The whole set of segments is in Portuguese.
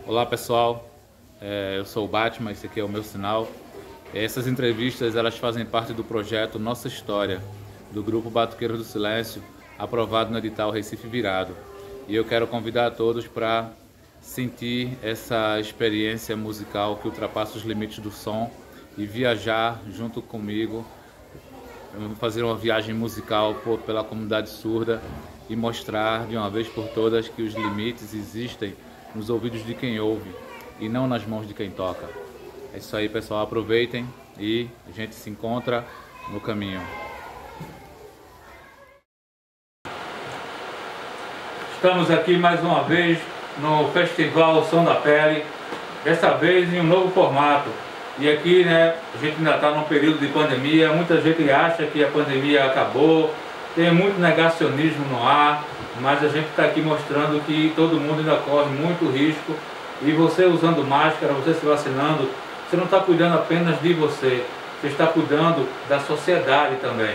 Olá pessoal, eu sou o Batman, esse aqui é o meu sinal. Essas entrevistas elas fazem parte do projeto Nossa História, do grupo Batuqueiros do Silêncio, aprovado no edital Recife Virado. E eu quero convidar a todos para sentir essa experiência musical que ultrapassa os limites do som e viajar junto comigo, fazer uma viagem musical pela comunidade surda e mostrar de uma vez por todas que os limites existem nos ouvidos de quem ouve e não nas mãos de quem toca. É isso aí, pessoal, aproveitem e a gente se encontra no caminho. Estamos aqui mais uma vez no Festival Som da Pele, dessa vez em um novo formato. E aqui, né, a gente ainda está num período de pandemia, muita gente acha que a pandemia acabou, tem muito negacionismo no ar, mas a gente está aqui mostrando que todo mundo ainda corre muito risco. E você usando máscara, você se vacinando, você não está cuidando apenas de você, você está cuidando da sociedade também.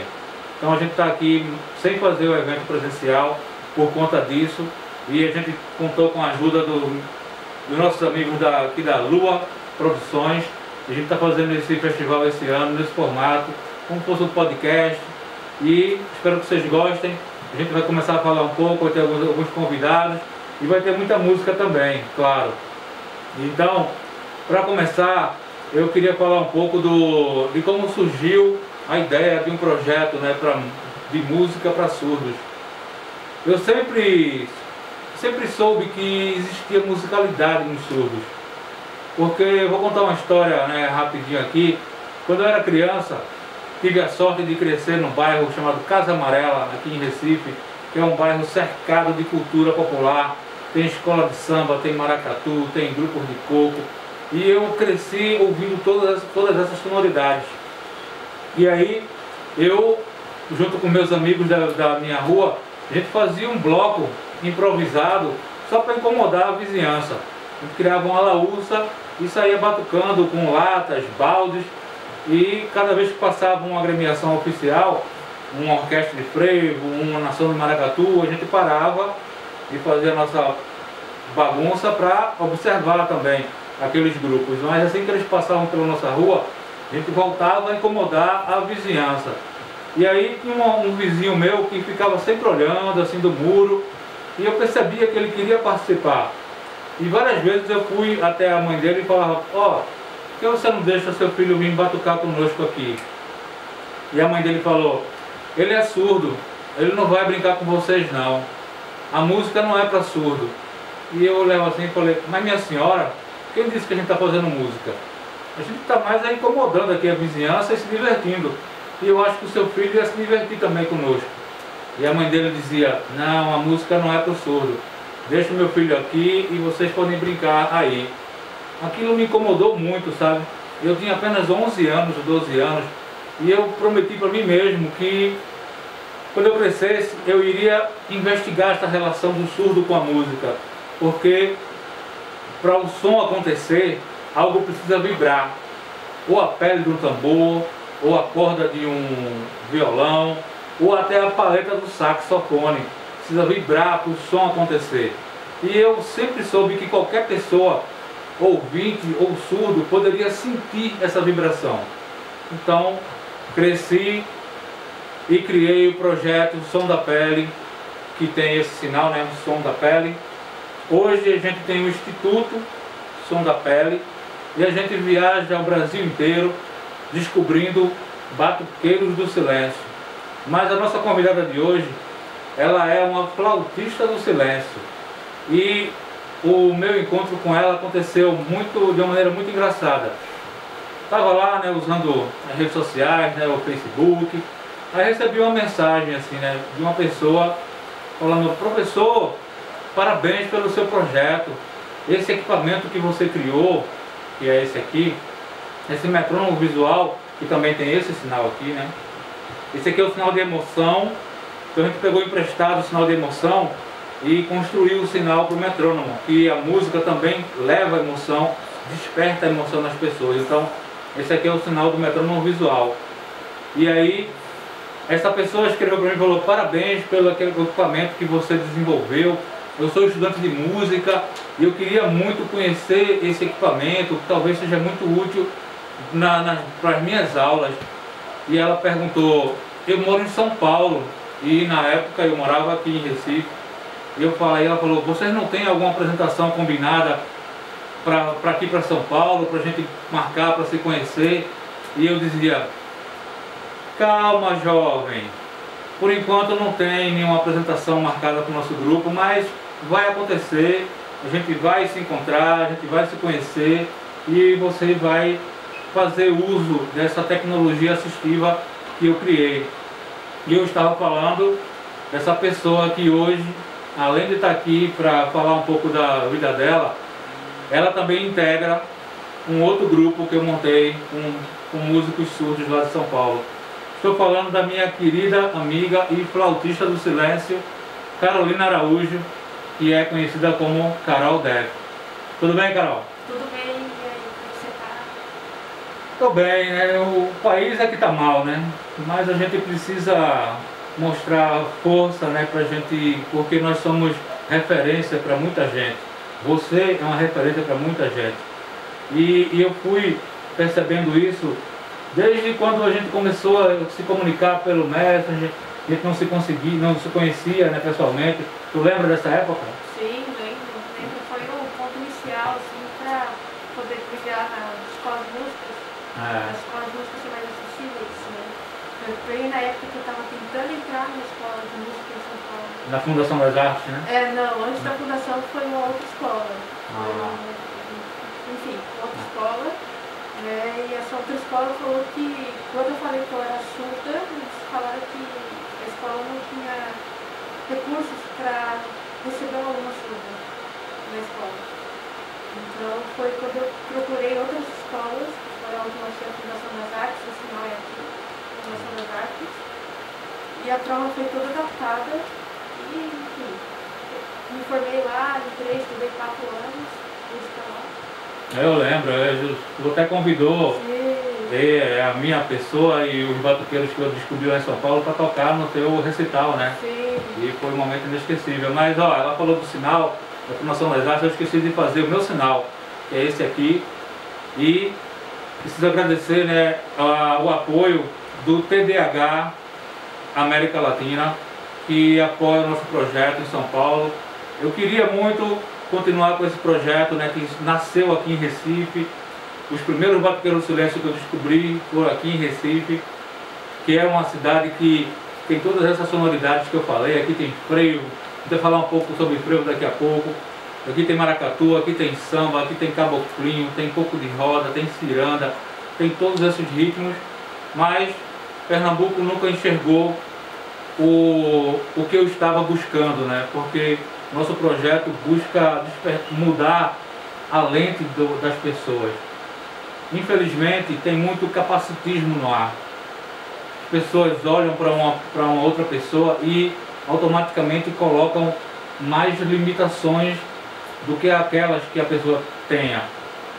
Então a gente está aqui sem fazer o evento presencial por conta disso, e a gente contou com a ajuda dos nossos amigos aqui da Lua Produções. A gente está fazendo esse festival esse ano, nesse formato, como se fosse um podcast, e espero que vocês gostem. A gente vai começar a falar um pouco, vai ter alguns convidados, e vai ter muita música também, claro. Então, para começar, eu queria falar um pouco de como surgiu a ideia de um projeto, né, de música para surdos. Eu sempre soube que existia musicalidade nos surdos, porque eu vou contar uma história, né, rapidinho aqui. Quando eu era criança, tive a sorte de crescer num bairro chamado Casa Amarela, aqui em Recife, que é um bairro cercado de cultura popular. Tem escola de samba, tem maracatu, tem grupos de coco, e eu cresci ouvindo todas essas sonoridades. E aí eu, junto com meus amigos da minha rua, a gente fazia um bloco improvisado só para incomodar a vizinhança. A gente criava uma laúça e saía batucando com latas, baldes, e cada vez que passava uma agremiação oficial, uma orquestra de frevo, uma nação de maracatu, a gente parava e fazia a nossa bagunça para observar também aqueles grupos. Mas assim que eles passavam pela nossa rua, a gente voltava a incomodar a vizinhança. E aí tinha um vizinho meu que ficava sempre olhando assim do muro, e eu percebia que ele queria participar. E várias vezes eu fui até a mãe dele e falava: ó, por que você não deixa seu filho vir batucar conosco aqui? E a mãe dele falou: ele é surdo, ele não vai brincar com vocês não, a música não é para surdo. E eu olhava assim e falei: mas minha senhora, quem disse que a gente está fazendo música? A gente está mais incomodando aqui a vizinhança e se divertindo. E eu acho que o seu filho ia se divertir também conosco. E a mãe dele dizia: não, a música não é para o surdo, deixa o meu filho aqui e vocês podem brincar aí. Aquilo me incomodou muito, sabe? Eu tinha apenas 11 anos, 12 anos, e eu prometi para mim mesmo que quando eu crescesse eu iria investigar essa relação do surdo com a música, porque para o som acontecer, algo precisa vibrar, ou a pele de um tambor, ou a corda de um violão, ou até a paleta do saxofone. Precisa vibrar para o som acontecer. E eu sempre soube que qualquer pessoa, ouvinte ou surdo, poderia sentir essa vibração. Então, cresci e criei o projeto Som da Pele, que tem esse sinal, né, Som da Pele. Hoje a gente tem o Instituto Som da Pele, e a gente viaja ao Brasil inteiro descobrindo batuqueiros do silêncio. Mas a nossa convidada de hoje, ela é uma flautista do silêncio. E o meu encontro com ela aconteceu de uma maneira muito engraçada. Estava lá, né, usando as redes sociais, né, o Facebook. Aí recebi uma mensagem assim, né, de uma pessoa falando: professor, parabéns pelo seu projeto. Esse equipamento que você criou, que é esse aqui, esse metrônomo visual, que também tem esse sinal aqui, né? Esse aqui é o sinal de emoção. Então a gente pegou emprestado o sinal de emoção e construiu o sinal para o metrônomo, que a música também leva a emoção, desperta a emoção nas pessoas. Então esse aqui é o sinal do metrônomo visual. E aí essa pessoa escreveu para mim e falou: parabéns pelo aquele equipamento que você desenvolveu, Eu sou estudante de música e eu queria muito conhecer esse equipamento, que talvez seja muito útil para as minhas aulas. E ela perguntou, eu moro em São Paulo e na época eu morava aqui em Recife. E eu falei, ela falou, vocês não têm alguma apresentação combinada para aqui para São Paulo, para a gente marcar, para se conhecer? E eu dizia, calma jovem, por enquanto não tem nenhuma apresentação marcada para o nosso grupo, mas vai acontecer, a gente vai se encontrar, a gente vai se conhecer e você vai fazer uso dessa tecnologia assistiva que eu criei. E eu estava falando dessa pessoa que hoje, além de estar aqui para falar um pouco da vida dela, ela também integra um outro grupo que eu montei com músicos surdos lá de São Paulo. Estou falando da minha querida amiga e flautista do silêncio, Carolina Araújo, que é conhecida como Carol Dev. Tudo bem, Carol? Tudo bem, e aí, como você tá? Estou bem, né? O país é que está mal, né? Mas a gente precisa mostrar força, né, pra gente, porque nós somos referência para muita gente. Você é uma referência para muita gente. E eu fui percebendo isso desde quando a gente começou a se comunicar pelo Messenger. A gente não se conhecia, né, pessoalmente. Tu lembra dessa época? Sim, lembro. Foi o ponto inicial, assim, para poder ligar na escola de músicas. As escolas de músicas são mais acessíveis, né? Foi na época que eu estava tentando entrar na escola de música em São Paulo. Na Fundação das Artes, né? Não, antes da fundação foi uma outra escola. Enfim, outra escola. E essa outra escola falou que, quando eu falei que eu era surda, eles falaram que a escola não tinha recursos para receber uma aluna surda na escola. Então foi quando eu procurei outras escolas, que foi a última, a Fundação das Artes, o sinal é aqui, a Fundação das Artes, e a prova foi toda adaptada, e enfim, me formei lá, entrei, estudei 4 anos, música lá. Eu lembro, você até convidou a minha pessoa e os batuqueiros que eu descobri lá em São Paulo para tocar no teu recital, né? Sim. E foi um momento inesquecível. Mas ó, ela falou do sinal da Fundação das Artes, eu esqueci de fazer o meu sinal, que é esse aqui. E preciso agradecer, né, o apoio do TDAH América Latina, que apoia o nosso projeto em São Paulo. Eu queria muito continuar com esse projeto, né, que nasceu aqui em Recife. Os primeiros batuqueiros do silêncio que eu descobri foram aqui em Recife, que é uma cidade que tem todas essas sonoridades que eu falei. Aqui tem frevo, vou falar um pouco sobre frevo daqui a pouco. Aqui tem maracatu, aqui tem samba, aqui tem caboclinho, tem pouco de roda, tem ciranda, tem todos esses ritmos, mas Pernambuco nunca enxergou o que eu estava buscando, né? Porque nosso projeto busca mudar a lente das pessoas. Infelizmente, tem muito capacitismo no ar. As pessoas olham para uma outra pessoa e automaticamente colocam mais limitações do que aquelas que a pessoa tenha.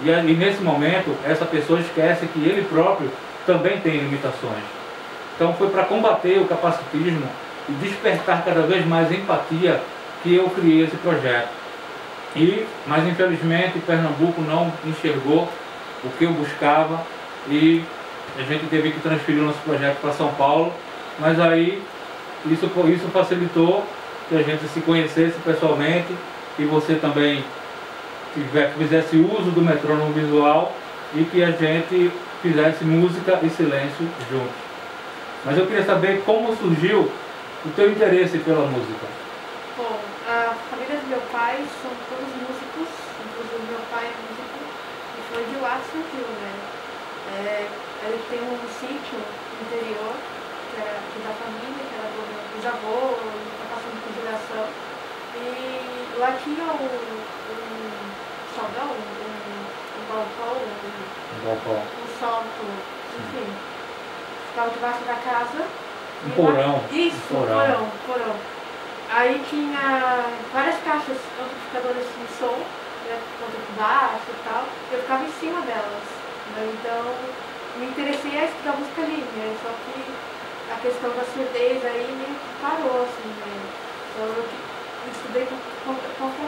E nesse momento, essa pessoa esquece que ele próprio também tem limitações. Então foi para combater o capacitismo e despertar cada vez mais empatia que eu criei esse projeto. Mas infelizmente Pernambuco não enxergou o que eu buscava e a gente teve que transferir o nosso projeto para São Paulo, mas aí isso facilitou que a gente se conhecesse pessoalmente e você também fizesse uso do metrônomo visual e que a gente fizesse música e silêncio juntos. Mas eu queria saber como surgiu o teu interesse pela música. Bom, a família do meu pai são todos músicos, inclusive meu pai é músico, e foi de lá que surgiu, né? Ele tem um sítio no interior, que era da família, que era do bisavô, ele está passando por geração, e lá tinha um saldão, um balcão, um salto, enfim, ficava debaixo da casa. Um porão. Isso, um porão. Aí tinha várias caixas amplificadoras de som, né, contra baixo e tal, eu ficava em cima delas, né, então me interessei a estudar música livre, né, só que a questão da surdez aí me parou, assim, né, então estudei com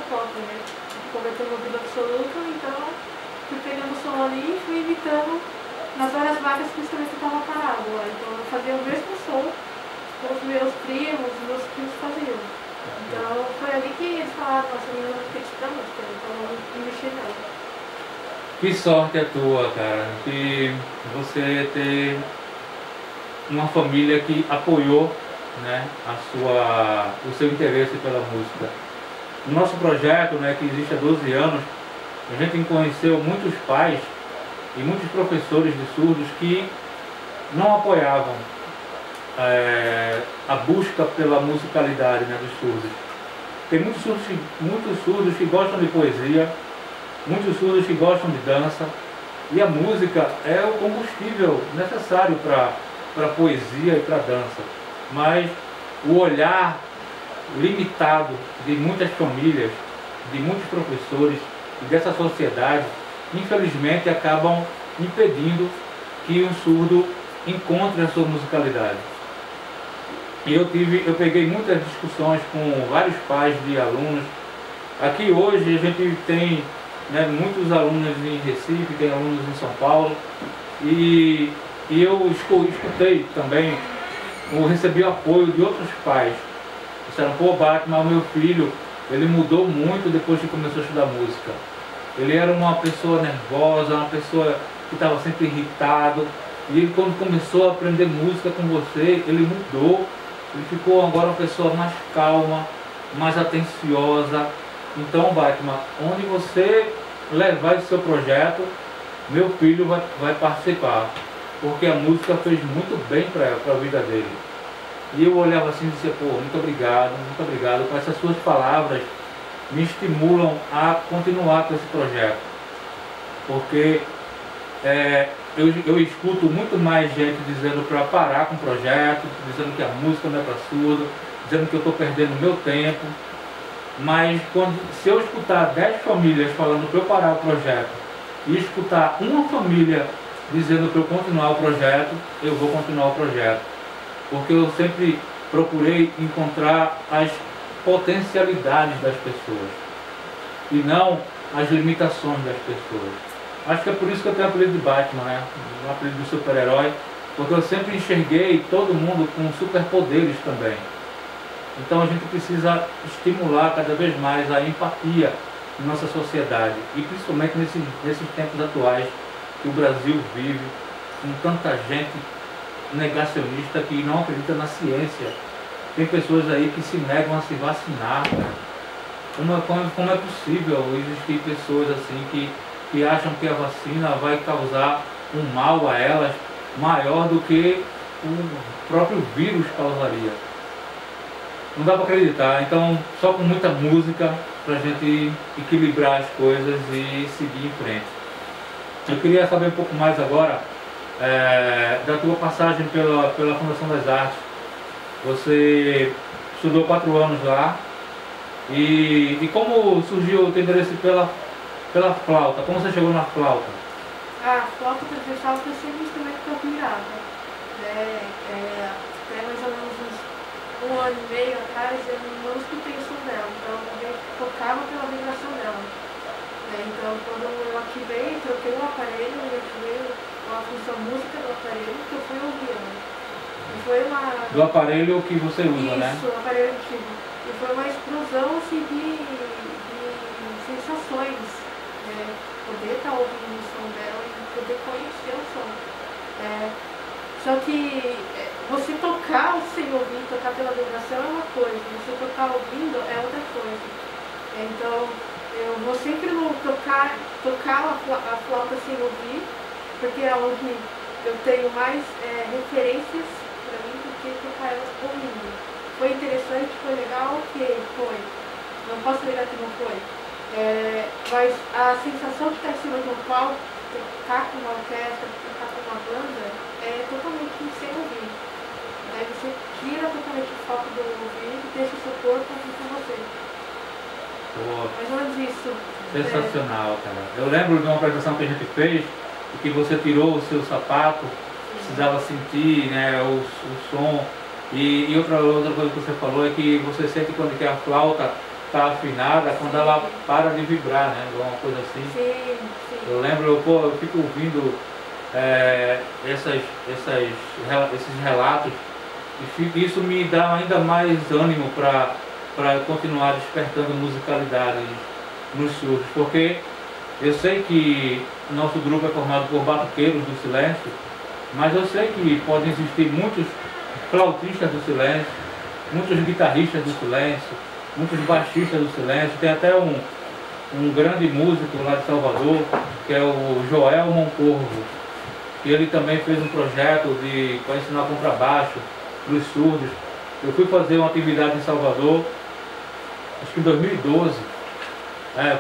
própria, né? Como eu tenho ouvido absoluto, então fui pegando o som ali e fui imitando nas horas vagas que o instrumento estava parado lá. Então eu fazia o mesmo som com os meus primos faziam. Então foi ali que eles falaram, nossa, menina não tem pra música, então eu investi nela. Que sorte a tua, cara, que você ter uma família que apoiou, né, o seu interesse pela música. No nosso projeto, né, que existe há 12 anos, a gente conheceu muitos pais e muitos professores de surdos que não apoiavam a busca pela musicalidade, né, dos surdos. Tem muitos surdos que gostam de poesia, muitos surdos que gostam de dança, e a música é o combustível necessário para a poesia e para a dança. Mas o olhar limitado de muitas famílias, de muitos professores e dessa sociedade, infelizmente acabam impedindo que um surdo encontre a sua musicalidade. E eu peguei muitas discussões com vários pais de alunos. Aqui hoje a gente tem, né, muitos alunos em Recife, tem alunos em São Paulo, e eu escutei também, eu recebi o apoio de outros pais. Disseram, pô, Batman, o meu filho, ele mudou muito depois que começou a estudar música. Ele era uma pessoa nervosa, uma pessoa que estava sempre irritado, e ele, quando começou a aprender música com você, ele mudou. Ele ficou agora uma pessoa mais calma, mais atenciosa. Então, Batman, onde você levar esse seu projeto, meu filho vai participar, porque a música fez muito bem para a vida dele. E eu olhava assim e dizia, pô, muito obrigado, com essas suas palavras me estimulam a continuar com esse projeto, porque eu escuto muito mais gente dizendo para parar com o projeto, dizendo que a música não é para surdo, dizendo que eu estou perdendo meu tempo. Mas se eu escutar 10 famílias falando para eu parar o projeto e escutar uma família dizendo para eu continuar o projeto, eu vou continuar o projeto. Porque eu sempre procurei encontrar as potencialidades das pessoas e não as limitações das pessoas. Acho que é por isso que eu tenho o apelido de Batman, né? O apelido de super-herói, porque eu sempre enxerguei todo mundo com superpoderes também. Então a gente precisa estimular cada vez mais a empatia em nossa sociedade, e principalmente nesses tempos atuais que o Brasil vive, com tanta gente negacionista que não acredita na ciência. Tem pessoas aí que se negam a se vacinar, cara. Como é possível existir pessoas assim que acham que a vacina vai causar um mal a elas maior do que o próprio vírus causaria? Não dá para acreditar. Então, só com muita música para a gente equilibrar as coisas e seguir em frente. Eu queria saber um pouco mais agora da tua passagem pela Fundação das Artes. Você estudou 4 anos lá, e como surgiu o teu interesse pela flauta? Como você chegou na flauta? A flauta transversal foi sempre um instrumento que eu admirava. Até mais ou menos uns 1 ano e meio atrás eu não escutei o som dela, então eu tocava pela vibração dela. Então quando eu ativei, troquei o aparelho e ativei a função música do aparelho que eu fui ouvir. Foi do aparelho que você usa, isso, né? Isso, o aparelho antigo. E foi uma explosão assim, de sensações. Poder estar ouvindo o som dela e poder conhecer o som. Só que você tocar sem ouvir, tocar pela vibração é uma coisa, você tocar ouvindo é outra coisa. Então, eu vou sempre tocar a flauta sem ouvir, porque é onde eu tenho mais referências para mim do que tocar elas ouvindo. Foi interessante, foi legal, ok, foi. Não posso negar que não foi. Mas a sensação de estar em cima de um palco, tocar com uma orquestra, tocar com uma banda, é totalmente sem ouvir. Daí você tira totalmente o foco do ouvido e deixa o seu corpo aqui com você. Pô, mais ou menos isso. Sensacional, cara. Eu lembro de uma apresentação que a gente fez, que você tirou o seu sapato, precisava sentir, né, o som, E outra coisa que você falou é que você sente quando que a flauta está afinada, quando ela para de vibrar, né? Alguma coisa assim. Sim, sim. Eu lembro, pô, eu fico ouvindo esses relatos e isso me dá ainda mais ânimo para continuar despertando musicalidade nos surdos, porque eu sei que nosso grupo é formado por batuqueiros do silêncio, mas eu sei que podem existir muitos flautistas do silêncio, muitos guitarristas do silêncio, muitos baixistas do silêncio. Tem até um grande músico lá de Salvador, que é o Joel Moncorvo, que ele também fez um projeto para ensinar contrabaixo para os surdos. Eu fui fazer uma atividade em Salvador, acho que em 2012,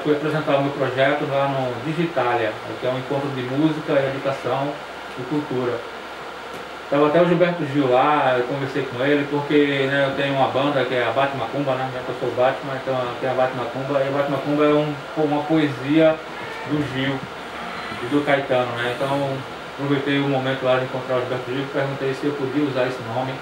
fui apresentar o meu projeto lá no Digitalia, que é um encontro de música, educação e cultura. Estava até o Gilberto Gil lá, eu conversei com ele, porque né, eu tenho uma banda que é a Bate Macumba, né? Já que eu sou Batman, então tem a Bate Macumba, e a Bate Macumba é uma poesia do Gil e do Caetano, né? Então aproveitei o momento lá de encontrar o Gilberto Gil, perguntei se eu podia usar esse nome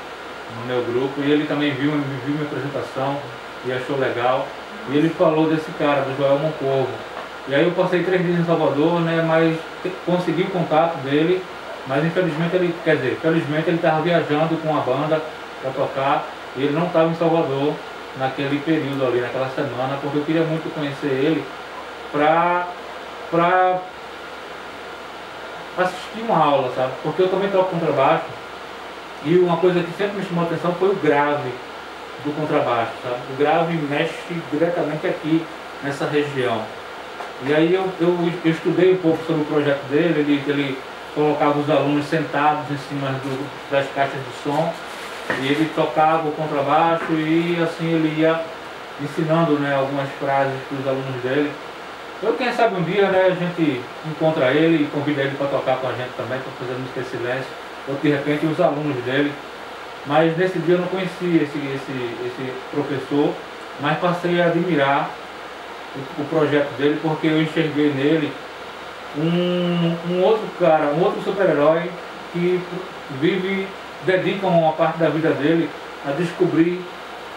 no meu grupo, e ele também viu minha apresentação e achou legal. E ele falou desse cara, do Joel Moncorvo. E aí eu passei 3 dias em Salvador, né? Mas consegui o contato dele. Mas infelizmente felizmente ele estava viajando com a banda para tocar e ele não estava em Salvador naquele período ali, naquela semana, porque eu queria muito conhecer ele para assistir uma aula, sabe? Porque eu também toco contrabaixo e uma coisa que sempre me chamou a atenção foi o grave do contrabaixo, sabe? O grave mexe diretamente aqui nessa região. E aí eu estudei um pouco sobre o projeto dele, ele colocava os alunos sentados em cima das caixas de som e ele tocava o contrabaixo e assim ele ia ensinando, né, algumas frases para os alunos dele. Eu, quem sabe um dia, né, a gente encontra ele e convida ele para tocar com a gente também, para fazer música em silêncio, ou de repente os alunos dele. Mas nesse dia eu não conheci esse professor, mas passei a admirar o projeto dele, porque eu enxerguei nele um outro cara, um outro super-herói que dedica uma parte da vida dele a descobrir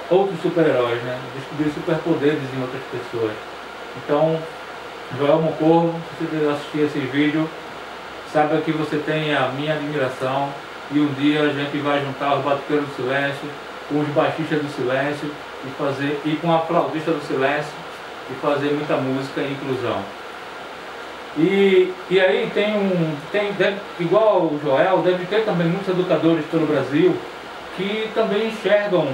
outros super-heróis, né? Descobrir superpoderes em outras pessoas. Então, Joel Moncorvo, se você assistir esse vídeo, saiba que você tem a minha admiração e um dia a gente vai juntar os batuqueiros do silêncio com os baixistas do silêncio e com a flautista do silêncio e fazer muita música e inclusão. E aí igual o Joel, deve ter também muitos educadores pelo Brasil que também enxergam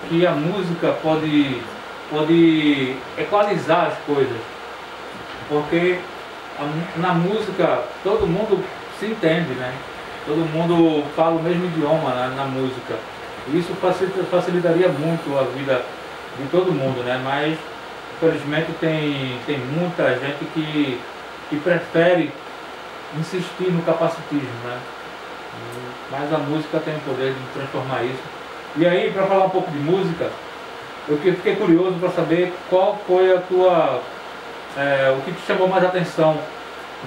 que a música pode equalizar as coisas, porque na música todo mundo se entende, né? Todo mundo fala o mesmo idioma na música, e isso facilitaria muito a vida de todo mundo, né? Mas infelizmente tem muita gente que prefere insistir no capacitismo, né? Mas a música tem o poder de transformar isso. E aí, para falar um pouco de música, eu fiquei curioso para saber qual foi o que te chamou mais atenção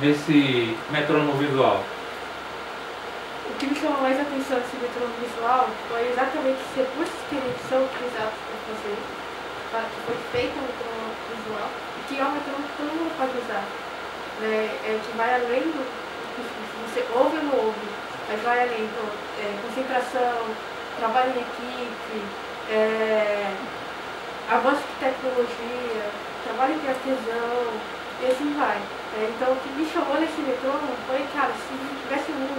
nesse metrônomo visual. O que me chamou mais atenção nesse metrônomo visual foi exatamente ser por experiência que são utilizados para fazer, que foi feito um metrônomo visual, e que é um metrônomo que todo mundo pode usar. Que vai além do que você ouve ou não ouve, mas vai além concentração, trabalho em equipe, avanço de tecnologia, trabalho de artesão, e assim vai. Então o que me chamou nesse metrônomo foi, cara, se tivesse um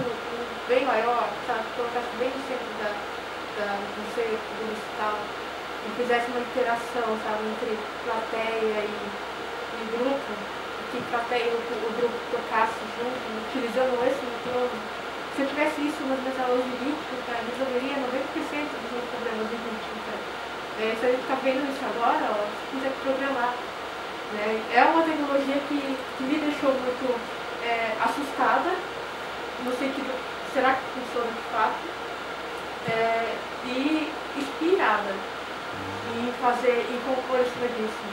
bem maior, sabe, colocasse bem no centro do ser publicital e fizesse uma interação, sabe, entre plateia e grupo, que plateia o grupo tocasse junto, utilizando esse metrônomo. Se eu tivesse isso nas minhas aulas de rítmica, resolveria 90% dos meus problemas de rítmica. Se a gente está vendo isso agora, se quiser programar. É uma tecnologia que me deixou muito assustada, no sentido, será que funciona de fato? E inspirada em compor em cima disso.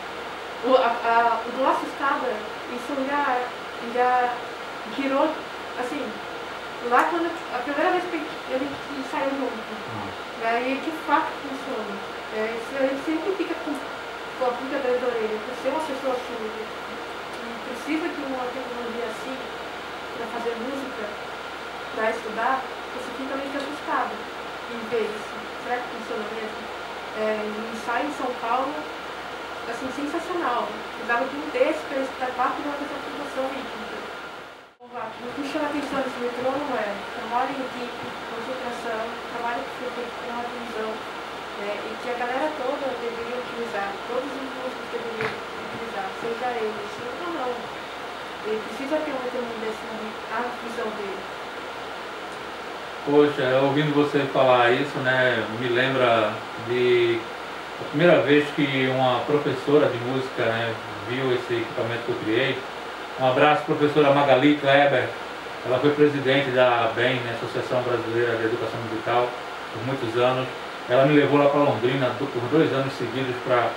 O do assustada, isso já girou, assim, Lá, quando a primeira vez que ele saiu junto, aí de fato funciona. A gente sempre fica com a pulga atrás da orelha, por ser uma pessoa surda e precisa de uma tecnologia assim para fazer música, para estudar, você fica meio que assustado em ver isso. Será que funciona mesmo? Um ensaio em São Paulo, assim, sensacional. Precisava de um desse para estar de uma apresentação rítmica. O que chama a atenção desse metrônomo é trabalho em equipe, concentração, trabalho que foi feito com uma visão, e que a galera toda deveria utilizar, todos os músicos deveriam utilizar, seja ele sim ou não. Ele precisa ter um metrônomo desse na visão dele. Poxa, ouvindo você falar isso, né, me lembra de a primeira vez que uma professora de música, né, viu esse equipamento que eu criei. Um abraço, professora Magali Kleber. Ela foi presidente da ABEM, né, Associação Brasileira de Educação Musical, por muitos anos. Ela me levou lá para Londrina por 2 anos seguidos para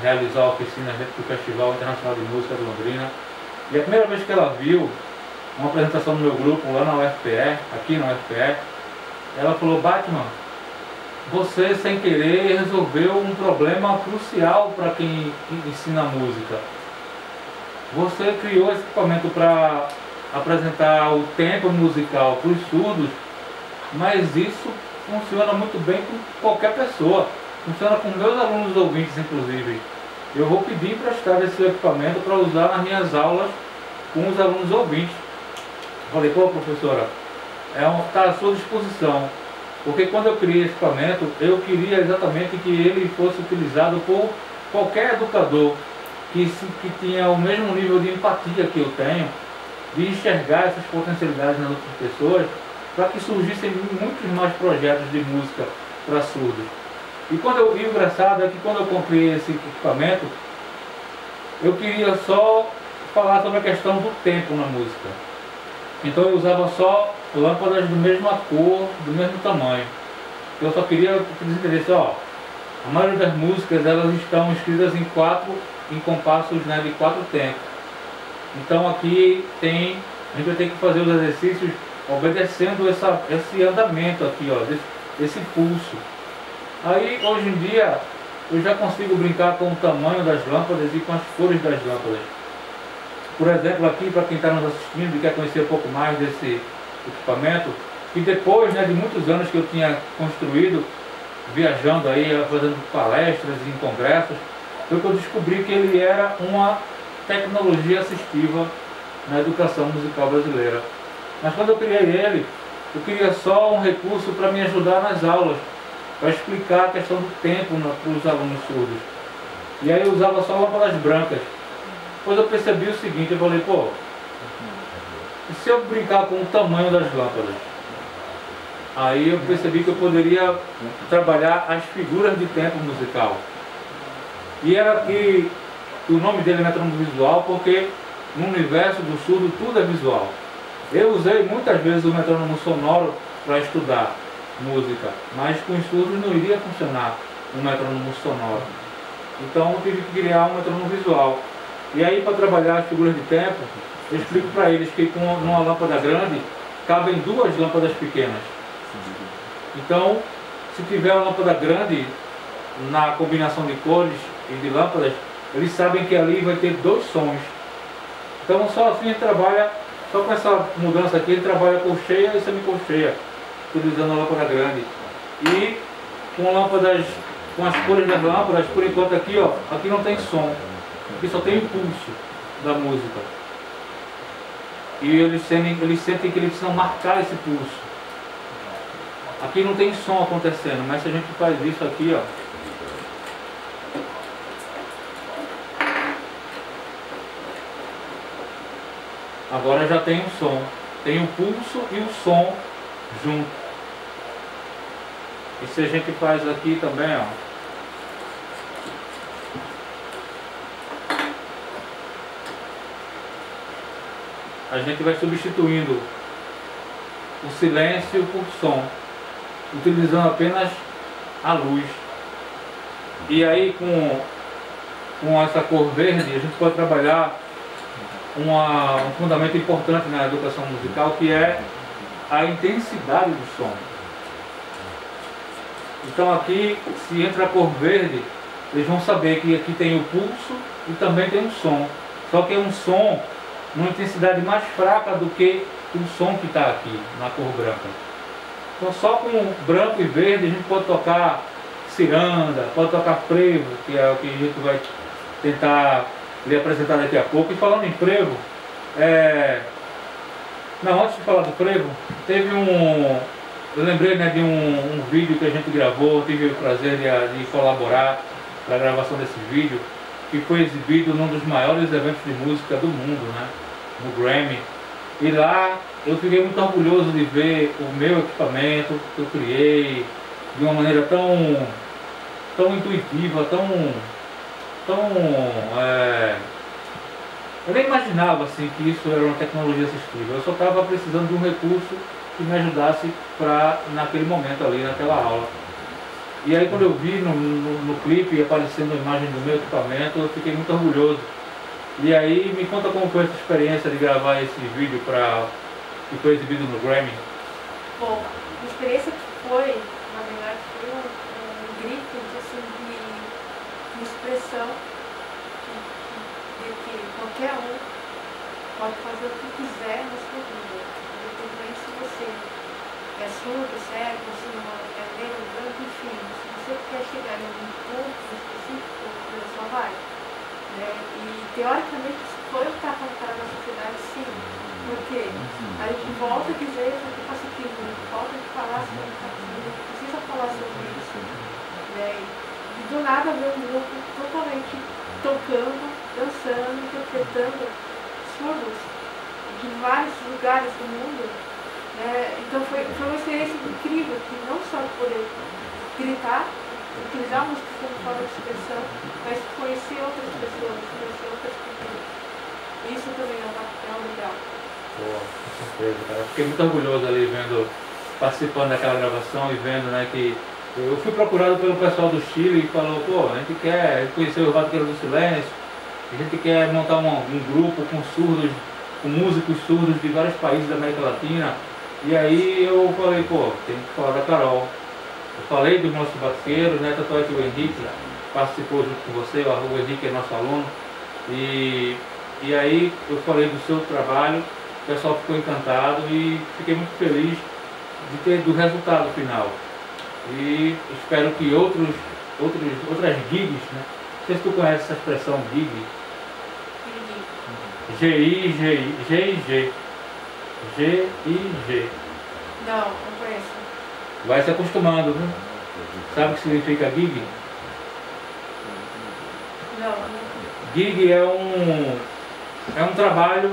realizar oficinas dentro do Festival Internacional de Música de Londrina. E a primeira vez que ela viu uma apresentação do meu grupo lá na UFPE, aqui na UFPE, ela falou: Batman, você sem querer resolveu um problema crucial para quem ensina música. Você criou esse equipamento para apresentar o tempo musical para os surdos, mas isso funciona muito bem com qualquer pessoa. Funciona com meus alunos ouvintes, inclusive. Eu vou pedir emprestado esse equipamento para usar nas minhas aulas com os alunos ouvintes. Falei: pô, professora, está à sua disposição. Porque quando eu criei esse equipamento, eu queria exatamente que ele fosse utilizado por qualquer educador que tinha o mesmo nível de empatia que eu tenho, de enxergar essas potencialidades nas outras pessoas, para que surgissem muitos mais projetos de música para surdos. E o engraçado é que quando eu comprei esse equipamento, eu queria só falar sobre a questão do tempo na música. Então eu usava só lâmpadas do mesma cor, do mesmo tamanho. Eu só queria que eles entendessem, ó, a maioria das músicas elas estão escritas em compassos, né, de 4 tempos. Então aqui a gente vai ter que fazer os exercícios obedecendo esse andamento aqui, ó, desse pulso. Aí hoje em dia eu já consigo brincar com o tamanho das lâmpadas e com as cores das lâmpadas. Por exemplo, aqui, para quem está nos assistindo e quer conhecer um pouco mais desse equipamento, que depois, né, de muitos anos que eu tinha construído, viajando aí, fazendo palestras em congressos, foi que eu descobri que ele era uma tecnologia assistiva na educação musical brasileira. Mas quando eu criei ele, eu queria só um recurso para me ajudar nas aulas, para explicar a questão do tempo para os alunos surdos. E aí eu usava só lâmpadas brancas. Depois eu percebi o seguinte, eu falei: pô, e se eu brincar com o tamanho das lâmpadas? Aí eu percebi que eu poderia trabalhar as figuras de tempo musical. E era que o nome dele é metrônomo visual, porque no universo do surdo tudo é visual. Eu usei muitas vezes o metrônomo sonoro para estudar música, mas com os surdos não iria funcionar um metrônomo sonoro. Então eu tive que criar um metrônomo visual. E aí, para trabalhar as figuras de tempo, eu explico para eles que com uma lâmpada grande cabem 2 lâmpadas pequenas. Então, se tiver uma lâmpada grande na combinação de cores e de lâmpadas, eles sabem que ali vai ter 2 sons. Então só assim a gente trabalha, só com essa mudança aqui, ele trabalha colcheia e semicolcheia, utilizando a lâmpada grande. E com as cores das lâmpadas, por enquanto aqui, ó, aqui não tem som. Aqui só tem o pulso da música. E eles sentem que eles precisam marcar esse pulso. Aqui não tem som acontecendo, mas se a gente faz isso aqui, ó, agora já tem um som. Tem o pulso e o som junto. E se a gente faz aqui também, ó, a gente vai substituindo o silêncio por som, utilizando apenas a luz. E aí com essa cor verde a gente pode trabalhar um fundamento importante na educação musical, que é a intensidade do som. Então aqui, se entra a cor verde, eles vão saber que aqui tem o pulso e também tem um som. Só que é um som numa intensidade mais fraca do que o som que está aqui na cor branca. Então só com branco e verde a gente pode tocar ciranda, pode tocar frevo, que é o que a gente vai tentar lhe apresentar daqui a pouco. E falando em frevo, não, antes de falar do frevo, teve eu lembrei, né, de um vídeo que a gente gravou, tive o prazer de colaborar para a gravação desse vídeo, que foi exibido num dos maiores eventos de música do mundo, né, no Grammy. E lá eu fiquei muito orgulhoso de ver o meu equipamento que eu criei de uma maneira tão intuitiva, eu nem imaginava assim, que isso era uma tecnologia assistível. Eu só estava precisando de um recurso que me ajudasse naquele momento ali, naquela aula. E aí quando eu vi no clipe aparecendo a imagem do meu equipamento, eu fiquei muito orgulhoso. E aí me conta como foi essa experiência de gravar esse vídeo que foi exibido no Grammy. Bom, a experiência que foi, na verdade, foi um grito assim, de expressão de que qualquer um pode fazer o que quiser na sua vida. Independente se você é surdo, cego, se não é negro, branco, enfim, se você quer chegar em um ponto específico, você só vai. Né? E teoricamente isso foi o que está acontecendo na sociedade, sim. Porque a gente volta a dizer sobre o caciquismo, a gente volta a falar sobre o caciquismo, a gente precisa falar sobre isso. Né? E do nada ver um grupo totalmente tocando, dançando, interpretando surdos de vários lugares do mundo. Então foi uma experiência incrível, que não só poder gritar, utilizar a música como forma de expressão, mas conhecer outras pessoas, conhecer outras culturas. Isso também é um legal. Pô, com certeza, cara. Fiquei muito orgulhoso ali participando daquela gravação e vendo, né, que eu fui procurado pelo pessoal do Chile e falou, pô, a gente quer conhecer o Batuqueiros do Silêncio, a gente quer montar um grupo com surdos, com músicos surdos de vários países da América Latina. E aí eu falei, pô, tem que falar da Carol. Eu falei dos nossos batuqueiros, né, tanto é que o Henrique participou junto com você, o Henrique é nosso aluno. E aí eu falei do seu trabalho, o pessoal ficou encantado e fiquei muito feliz do resultado final. E espero que outras gigs, né? Não sei se tu conhece essa expressão gig. G-I-G. G-I-G. Não conheço. Vai se acostumando, viu? Sabe o que significa gig? Não. Gig é um trabalho,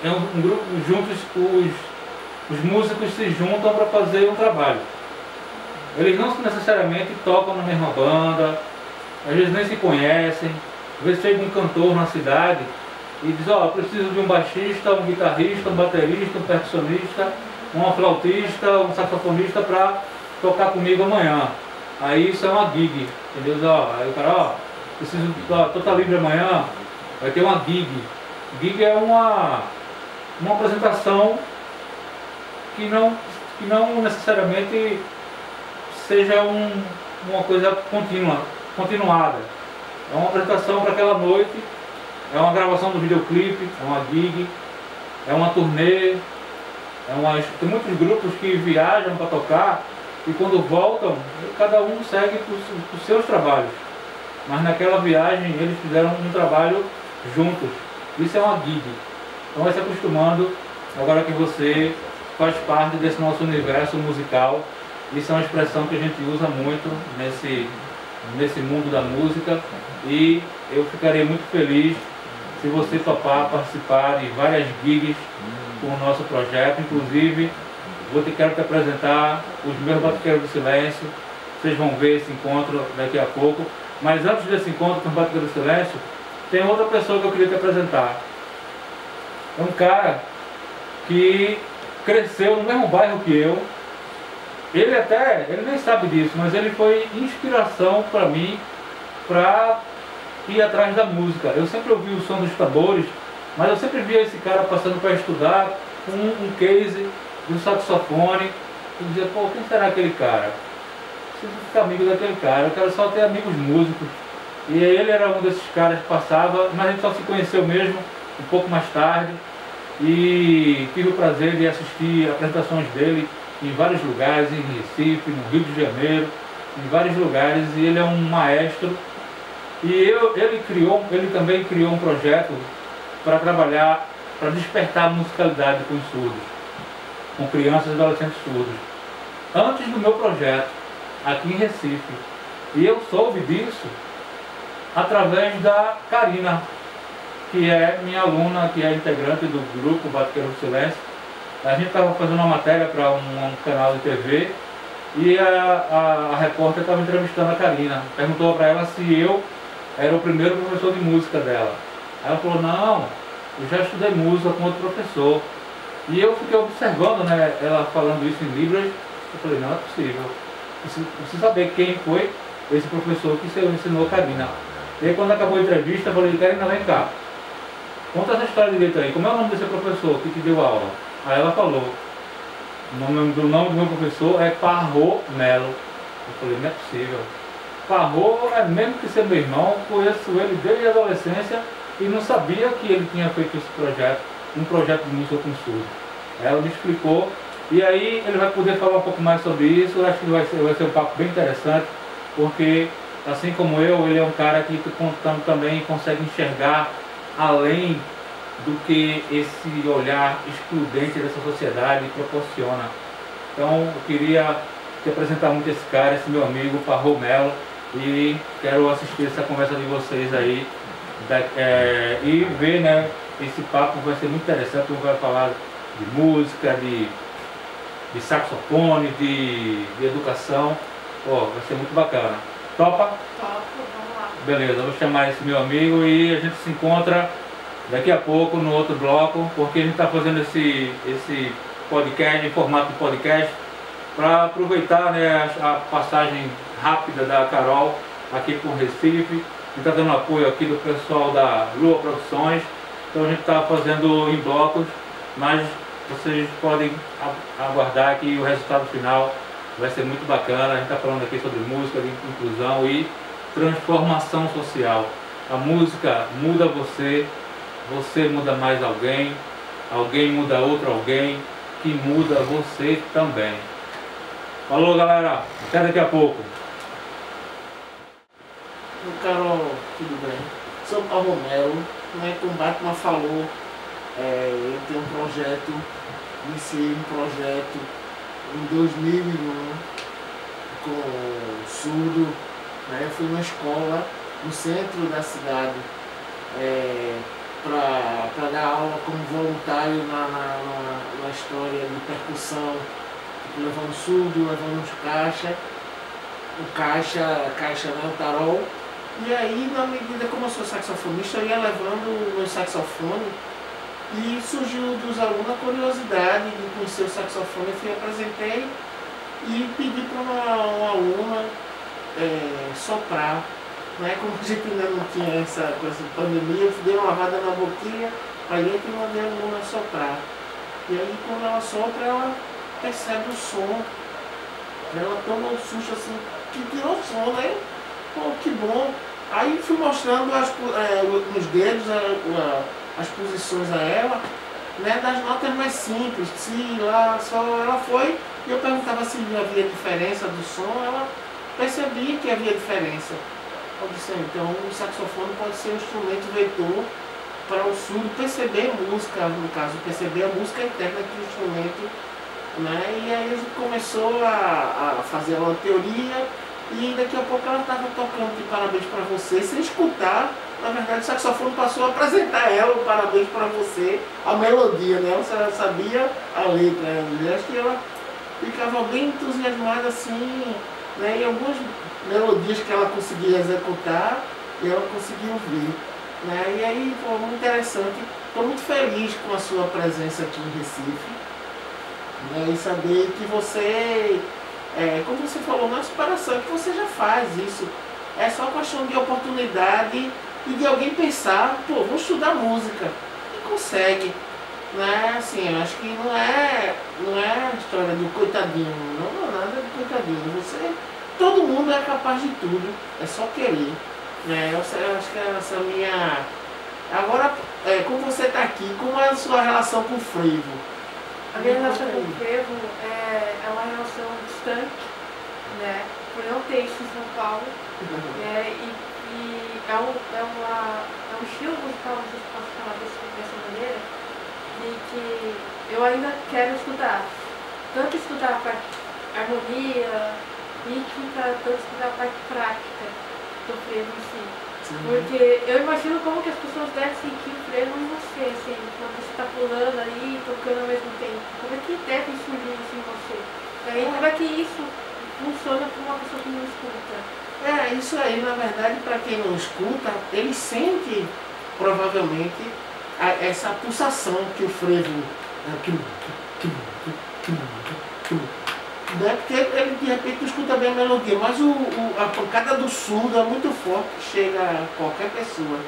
é um grupo juntos, os músicos se juntam para fazer um trabalho. Eles não necessariamente tocam na mesma banda, às vezes nem se conhecem. Às vezes chega um cantor na cidade e diz, ó, eu preciso de um baixista, um guitarrista, um baterista, um percussionista, um flautista, um saxofonista para tocar comigo amanhã. Aí isso é uma gig, entendeu? Ó, aí o cara, ó, preciso, ó, tô livre amanhã, vai ter uma gig. Gig é uma apresentação que não necessariamente seja uma coisa continuada. É uma apresentação para aquela noite, é uma gravação do videoclipe, é uma gig, é uma turnê, tem muitos grupos que viajam para tocar e quando voltam, cada um segue os seus trabalhos. Mas naquela viagem eles fizeram um trabalho juntos. Isso é uma gig. Então vai se acostumando agora que você faz parte desse nosso universo musical. Isso é uma expressão que a gente usa muito nesse mundo da música e eu ficaria muito feliz se você topar participar de várias gigs com o nosso projeto. Inclusive, quero te apresentar os meus Batuqueiros do Silêncio. Vocês vão ver esse encontro daqui a pouco. Mas antes desse encontro com os Batuqueiros do Silêncio, tem outra pessoa que eu queria te apresentar. É um cara que cresceu no mesmo bairro que eu. Ele nem sabe disso, mas ele foi inspiração para mim para ir atrás da música. Eu sempre ouvi o som dos tambores, mas eu sempre via esse cara passando para estudar com um case do saxofone, e dizia, pô, quem será aquele cara? Preciso ficar amigo daquele cara, eu quero só ter amigos músicos. E ele era um desses caras que passava, mas a gente só se conheceu mesmo um pouco mais tarde. E tive o prazer de assistir apresentações dele em vários lugares, em Recife, no Rio de Janeiro, em vários lugares, e ele é um maestro. E ele também criou um projeto para trabalhar, para despertar a musicalidade com os surdos, com crianças e adolescentes surdos, antes do meu projeto, aqui em Recife. E eu soube disso através da Karina, que é minha aluna, que é integrante do grupo Batuqueiro do Silêncio. A gente estava fazendo uma matéria para um canal de TV e a repórter estava entrevistando a Karina. Perguntou para ela se eu era o primeiro professor de música dela. Aí ela falou, não, eu já estudei música com outro professor. E eu fiquei observando, né, ela falando isso em Libras. Eu falei, não é possível. Preciso saber quem foi esse professor que ensinou a Karina. E aí quando acabou a entrevista, eu falei, Karina, vem cá. Conta essa história direito aí, como é o nome desse professor que te deu aula? Aí ela falou, o nome do meu professor é Parro Melo. Eu falei, não é possível. Parro é mesmo que ser meu irmão, conheço ele desde a adolescência e não sabia que ele tinha feito esse projeto, um projeto de música com surdo. Ela me explicou, e aí ele vai poder falar um pouco mais sobre isso. Eu acho que vai ser um papo bem interessante, porque assim como eu, ele é um cara que também consegue enxergar além do que esse olhar excludente dessa sociedade proporciona. Então eu queria te apresentar muito esse cara, esse meu amigo Parro Melo, e quero assistir essa conversa de vocês aí e ver, né, esse papo vai ser muito interessante, porque vai falar de música, de saxofone, de educação. Vai ser muito bacana. Topa? Topo, vamos lá. Beleza, eu vou chamar esse meu amigo e a gente se encontra daqui a pouco no outro bloco, porque a gente está fazendo esse podcast, em formato de podcast, para aproveitar, né, a passagem rápida da Carol aqui por Recife. A gente está dando apoio aqui do pessoal da Lua Produções, então a gente está fazendo em blocos, mas vocês podem aguardar que o resultado final vai ser muito bacana. A gente está falando aqui sobre música, de inclusão e transformação social. A música muda você, você muda mais alguém, alguém muda outro alguém, que muda você também. Falou, galera, até daqui a pouco. Carol, tudo bem? Sou Parro Melo, né? Como o Batman falou, eu tenho um projeto, iniciei um projeto em 2001 com surdo, né? Eu fui numa escola no centro da cidade para dar aula como voluntário na história de percussão, tipo, levando surdo, levando caixa, né, o tarol. E aí, na medida como eu sou saxofonista, eu ia levando o meu saxofone e surgiu dos alunos a curiosidade de conhecer o saxofone. Eu apresentei e pedi para uma aluna soprar. Né? Como a gente ainda não tinha essa coisa de pandemia, eu dei uma lavada na boquinha, aí eu mandei a aluna soprar. E aí, quando ela sopra, ela percebe o som. Ela toma um susto assim, que tirou o som, né? Pô, que bom. Aí fui mostrando nos dedos as posições a ela, né, das notas mais simples, si, lá, sol. Ela foi, e eu perguntava se havia diferença do som, ela percebia que havia diferença. Eu disse, então o saxofone pode ser um instrumento vetor para o surdo perceber música, no caso, perceber a música interna do instrumento, né? E aí a gente começou a fazer uma teoria. E daqui a pouco ela estava tocando de Parabéns para Você, sem escutar. Na verdade, o saxofone passou a apresentar ela, o Parabéns para Você, a melodia, né? Ela sabia a letra. Eu acho que ela ficava bem entusiasmada assim, né? E algumas melodias que ela conseguia executar, e ela conseguia ouvir, né? E aí, foi muito interessante. Estou muito feliz com a sua presença aqui em Recife, né? E saber que você... como você falou, na separação, que você já faz isso. É só questão de oportunidade e de alguém pensar, pô, vou estudar música. E consegue. Né? Assim, eu acho que não é a história do coitadinho, não é nada de coitadinho. Todo mundo é capaz de tudo, é só querer. Né? Eu acho que essa minha... Agora, como você está aqui, como é a sua relação com o frevo? A minha relação com o frevo é uma relação distante, né? Por não ter isso em São Paulo. E é um estilo musical, não sei se posso falar dessa maneira, de que eu ainda quero estudar. Tanto estudar a parte de harmonia, rítmica, tanto estudar a parte prática do frevo em si. Sim. Porque eu imagino como que as pessoas devem sentir o frevo em você, assim, quando você está pulando ali, tocando ao mesmo tempo. Como é que deve surgir isso em você? E aí, como é que isso funciona para uma pessoa que não escuta? Isso aí, na verdade, para quem não escuta, ele sente, provavelmente, essa pulsação que o frevo... Porque ele de repente escuta bem a melodia, mas a pancada do surdo é muito forte, chega a qualquer pessoa.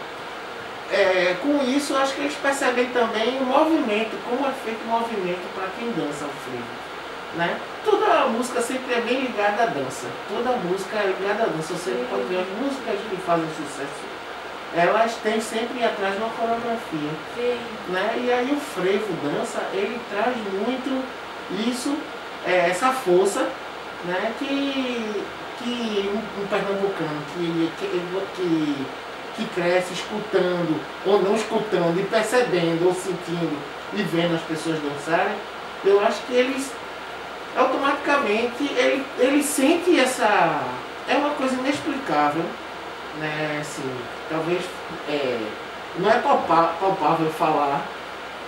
Com isso, eu acho que eles percebem também o movimento, como é feito o movimento para quem dança o frevo. Né? Toda música sempre é bem ligada à dança, toda música é ligada à dança. Você pode ver as músicas que fazem sucesso, elas têm sempre atrás uma coreografia. Né? E aí o frevo dança, ele traz muito isso, essa força, né? que um pernambucano que cresce escutando, ou não escutando, e percebendo, ou sentindo, e vendo as pessoas dançarem, eu acho que eles automaticamente, ele sente essa... É uma coisa inexplicável, né? Assim, talvez não é palpável falar,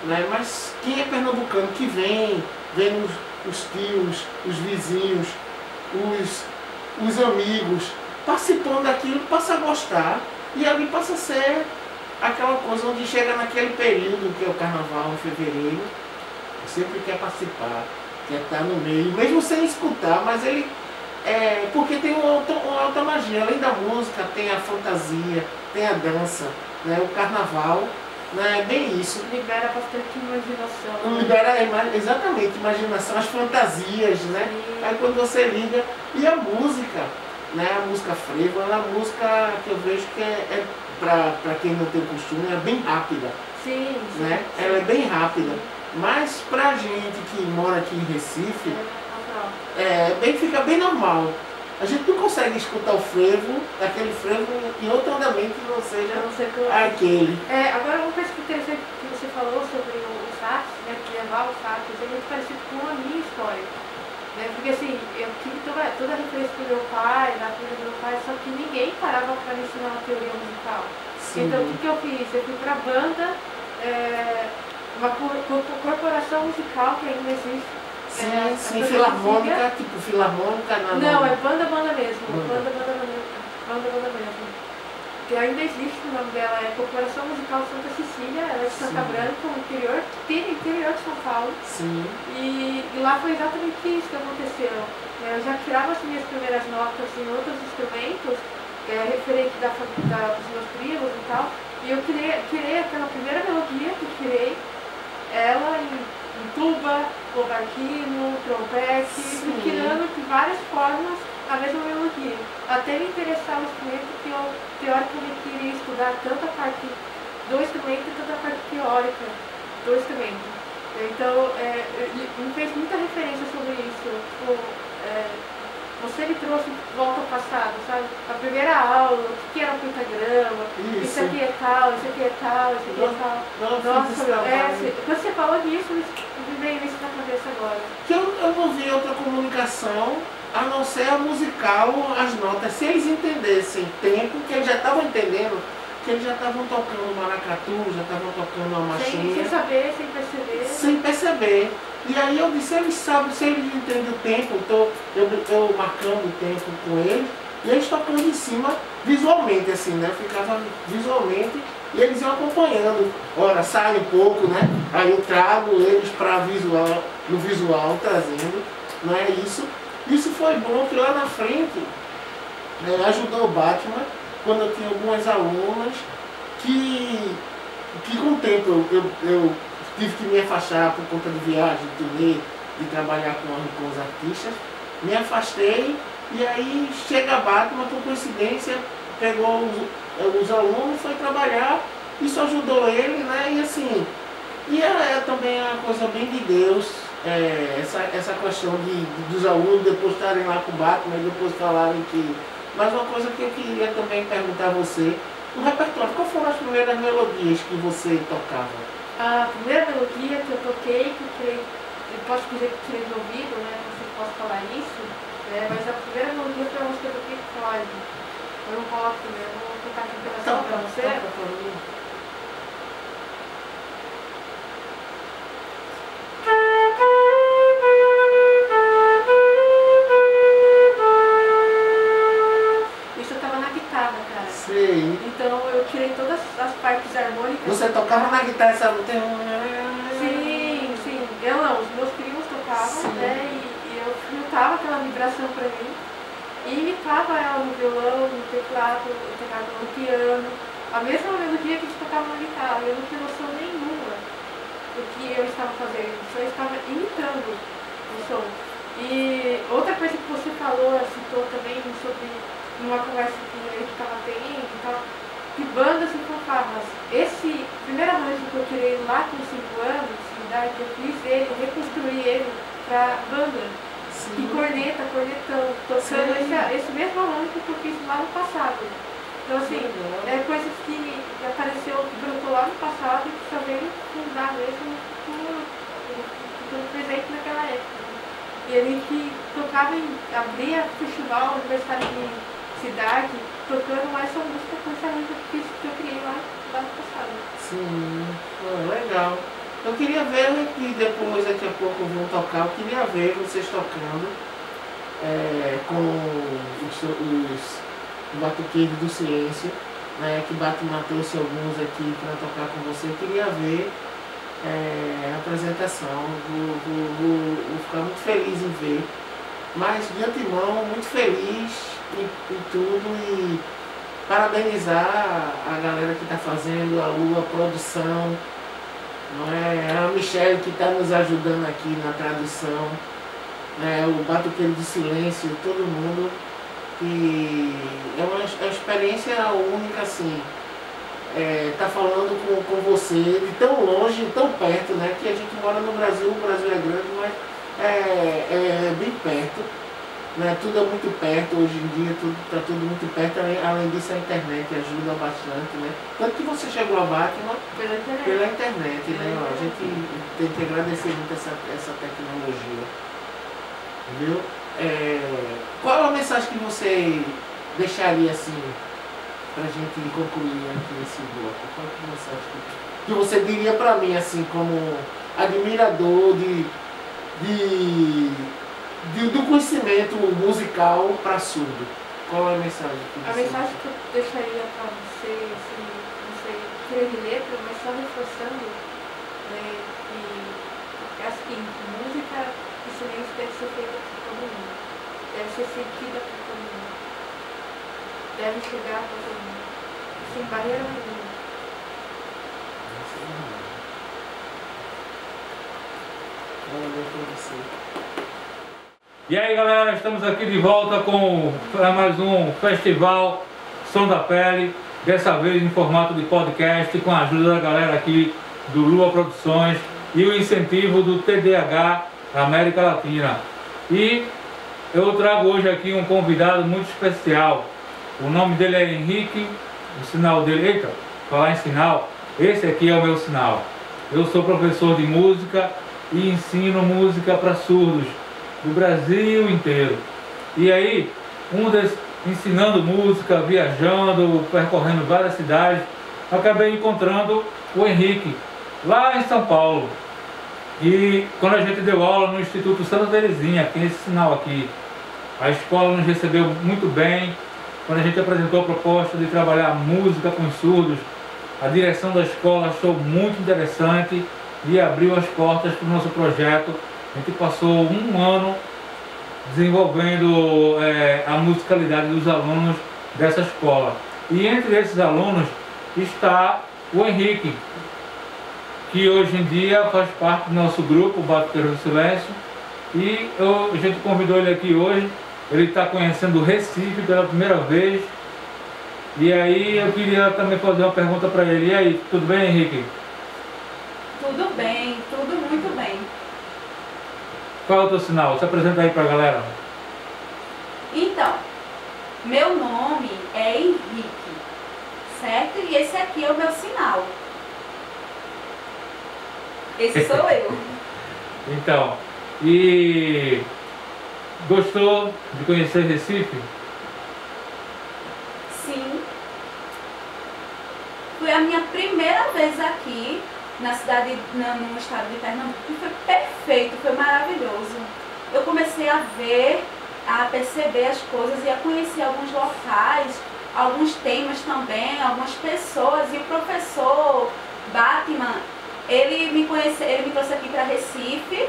né? Mas quem é pernambucano que vem vendo os tios, os vizinhos, os amigos participando daquilo, passa a gostar, e ali passa a ser aquela coisa onde chega naquele período que é o carnaval, em fevereiro, sempre quer participar, quer estar no meio, mesmo sem escutar, mas ele... porque tem uma outra magia, além da música, tem a fantasia, tem a dança, né? O carnaval, né? Bem isso. Libera bastante imaginação. Libera, exatamente, imaginação, as fantasias, né? Sim. Aí quando você liga, e a música, né? A música frevo, é uma música que eu vejo que para quem não tem costume, é bem rápida. Sim, né? Sim. Ela é bem rápida. Mas pra gente que mora aqui em Recife, fica bem normal. A gente não consegue escutar o frevo, aquele frevo em outro andamento que não seja aquele. Agora uma coisa interessante que você falou sobre o sax, né, que levar o sax, é muito parecido com a minha história. Né, porque assim, eu tive toda a referência do meu pai, da filha do meu pai, só que ninguém parava para me ensinar uma teoria musical. Sim. Então o que eu fiz? Eu fui pra banda, uma corporação musical que ainda existe. Sim, filarmônica, tipo filarmônica não, é banda mesmo. Banda mesmo. Que ainda existe, o nome dela é Corporação Musical Santa Cecília, ela é de Santa Branca, no interior de São Paulo. Sim. E lá foi exatamente isso que aconteceu. Eu já tirava as minhas primeiras notas em outros instrumentos, referente dos meus primos e tal, e eu tirei aquela primeira melodia que tirei, ela em tuba, cavaquinho, trompete, tirando de várias formas a mesma melodia, até me interessar o instrumento que eu teoricamente queria estudar tanto a parte do instrumento quanto a parte teórica do instrumento. Então, me fez muita referência sobre isso. Você me trouxe volta ao passado, sabe? A primeira aula, o que era o pentagrama, isso aqui é tal, isso aqui é tal, isso aqui é tal. Nossa, quando você falou disso, me veio isso na cabeça agora. Que eu não vi outra comunicação, a não ser a musical, as notas. Se eles entendessem tempo, que eles já estavam entendendo, que eles já estavam tocando maracatu, já estavam tocando uma machinha. Sem saber, sem perceber. Sem perceber. E aí eu disse, eles sabem, se eles entendem o tempo, eu marcando o tempo com eles, e eles tocando em cima visualmente, assim, né? Ficava visualmente, e eles iam acompanhando. Ora, sai um pouco, né? Aí eu trago eles para no visual, trazendo, não é isso? Isso foi bom, que lá na frente ajudou o Batman, quando eu tinha algumas alunas que com o tempo eu tive que me afastar por conta de viagem, de turnê, de trabalhar com os artistas. Me afastei e aí chega a Batman, por coincidência, pegou os alunos, foi trabalhar, isso ajudou ele, né? E assim, também uma coisa bem de Deus, essa questão dos alunos depois estarem lá com o Batman e depois falarem que... Mas uma coisa que eu queria também perguntar a você, o repertório, qual foram as primeiras melodias que você tocava? A primeira melodia que eu toquei, eu posso dizer que tirei do ouvido, né? Não sei se posso falar isso, mas a primeira melodia foi a música do Pink Floyd. Foi um rock, né? Eu vou tocar aqui um pedacinho pra você. Isso eu tava na guitarra, cara. Sei. Então eu tirei todas as partes harmônicas. Você tocava na guitarra, essa não tem... Sim, sim. Eu não, os meus primos tocavam, né? E eu filtrava aquela vibração pra mim. E imitava ela no violão, no teclado, no piano. A mesma melodia que a gente tocava na guitarra. Eu não tinha noção nenhuma do que eu estava fazendo. Só estava imitando o som. E outra coisa que você falou, citou também sobre uma conversa que a gente estava tendo e tal, de bandas e fanfarras. Esse primeiro arranjo que eu tirei lá com 5 anos de idade, eu fiz ele, reconstruí ele para banda. E corneta, cornetão, tocando esse mesmo arranjo que eu fiz lá no passado. Então assim, coisas que apareceu, que brotou lá no passado e que só veio fundar mesmo no presente naquela época. E a gente tocava abria festival, aniversário de cidade, tocando mais essa música com esse arranjo que eu criei lá no passado. Sim, legal. Eu queria ver, e depois daqui a pouco vão tocar, eu queria ver vocês tocando com os Batuqueiros do Silêncio, né, que Batman trouxe alguns aqui para tocar com você. Eu queria ver a apresentação, vou ficar muito feliz em ver, mas de antemão, muito feliz em tudo e parabenizar a galera que está fazendo, a Lua Produção, não é? A Michelle que está nos ajudando aqui na tradução, né? O Batuqueiro do Silêncio, todo mundo, que é uma experiência única, assim, tá falando com você de tão longe, tão perto, né? Que a gente mora no Brasil, o Brasil é grande, mas é bem perto, né? Tudo é muito perto, hoje em dia está tudo muito perto, além disso a internet ajuda bastante, né? Tanto que você chegou a Batman pela internet, né? A gente tem que agradecer muito essa tecnologia, viu? Qual é a mensagem que você deixaria assim pra gente concluir aqui esse bloco? Qual é a mensagem que você diria pra mim, assim, como admirador do conhecimento musical para surdo? Qual é a mensagem que você... A mensagem que eu deixaria para você, assim, não sei, querer de letra, mas só reforçando, né, que assim, música e silêncio deve ser feita por todo mundo, deve ser sentida por todo mundo, deve chegar para todo mundo, sem barreira nenhuma. E aí galera, estamos aqui de volta para mais um festival Som da Pele, dessa vez em formato de podcast, com a ajuda da galera aqui do Lua Produções e o incentivo do TDAH América Latina. E eu trago hoje aqui um convidado muito especial. O nome dele é Henrique, o sinal dele, eita, falar em sinal, esse aqui é o meu sinal. Eu sou professor de música e ensino música para surdos do Brasil inteiro. E aí, ensinando música, viajando, percorrendo várias cidades, acabei encontrando o Henrique, lá em São Paulo. E quando a gente deu aula no Instituto Santa Terezinha, que tem esse sinal aqui, a escola nos recebeu muito bem. Quando a gente apresentou a proposta de trabalhar música com surdos, a direção da escola achou muito interessante e abriu as portas para o nosso projeto. A gente passou um ano desenvolvendo a musicalidade dos alunos dessa escola. E entre esses alunos está o Henrique. que hoje em dia faz parte do nosso grupo, Batuqueiros do Silêncio, e a gente convidou ele aqui hoje. Ele está conhecendo o Recife pela primeira vez. E aí eu queria também fazer uma pergunta para ele. E aí, tudo bem, Henrique? Tudo bem, tudo muito bem. Qual é o teu sinal? Se apresenta aí para a galera. Então, meu nome é Henrique, certo? E esse aqui é o meu sinal. Esse sou eu. Então, e gostou de conhecer Recife? Sim. Foi a minha primeira vez aqui na cidade, no estado de Pernambuco. Foi perfeito, foi maravilhoso. Eu comecei a ver, a perceber as coisas e a conhecer alguns locais, alguns temas também, algumas pessoas. E o professor Batman, ele me trouxe aqui para Recife.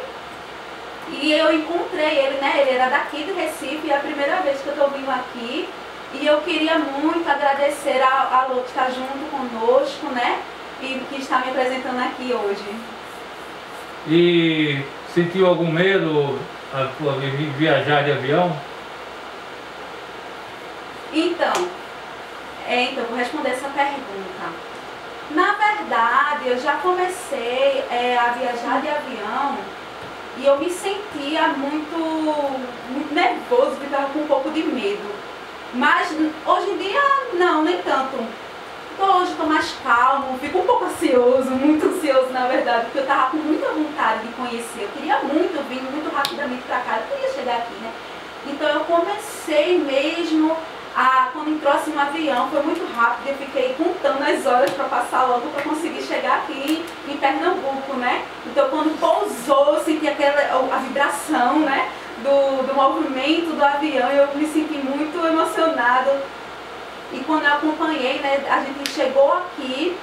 E eu encontrei ele, né? Ele era daqui de Recife, e é a primeira vez que eu estou vindo aqui. E eu queria muito agradecer a Lô que está junto conosco, né? E que está me apresentando aqui hoje. E sentiu algum medo de viajar de avião? Então, vou responder essa pergunta. Na verdade, eu já comecei a viajar de avião. E eu me sentia muito nervoso, porque estava com um pouco de medo. Mas hoje em dia, não, nem tanto. Hoje estou mais calmo, fico um pouco ansioso, muito ansioso na verdade, porque eu estava com muita vontade de conhecer. Eu queria muito vir muito rapidamente para cá, eu queria chegar aqui, né? Então eu comecei mesmo quando entrou assim no avião, foi muito rápido, eu fiquei contando as horas para passar logo para conseguir chegar aqui em Pernambuco, né? Então quando pousou, eu senti a vibração, né? Do movimento do avião, eu me senti muito emocionada. E quando eu acompanhei, né, a gente chegou aqui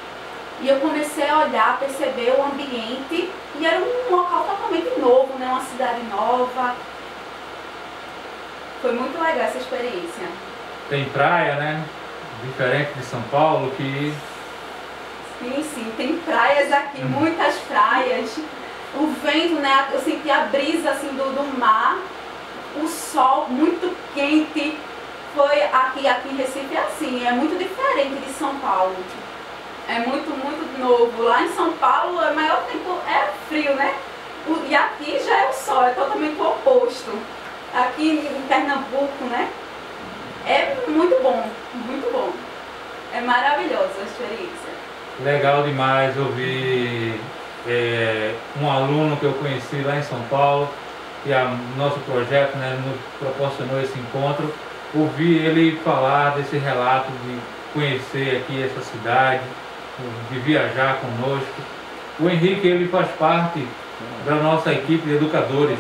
e eu comecei a olhar, perceber o ambiente, e era um local totalmente novo, né? Uma cidade nova. Foi muito legal essa experiência. Tem praia, né? Diferente de São Paulo, que... Sim, tem praias aqui, muitas praias. O vento, né? Eu senti a brisa assim do mar. O sol muito quente. Foi aqui em Recife é assim, é muito diferente de São Paulo. É muito novo. Lá em São Paulo, o maior tempo é frio, né? E aqui já é o sol, é totalmente o oposto. Aqui em Pernambuco, né? É muito bom, muito bom. É maravilhosa a experiência. Legal demais ouvir um aluno que eu conheci lá em São Paulo, e nosso projeto, né, nos proporcionou esse encontro. Ouvir ele falar desse relato de conhecer aqui essa cidade, de viajar conosco. O Henrique, ele faz parte da nossa equipe de educadores,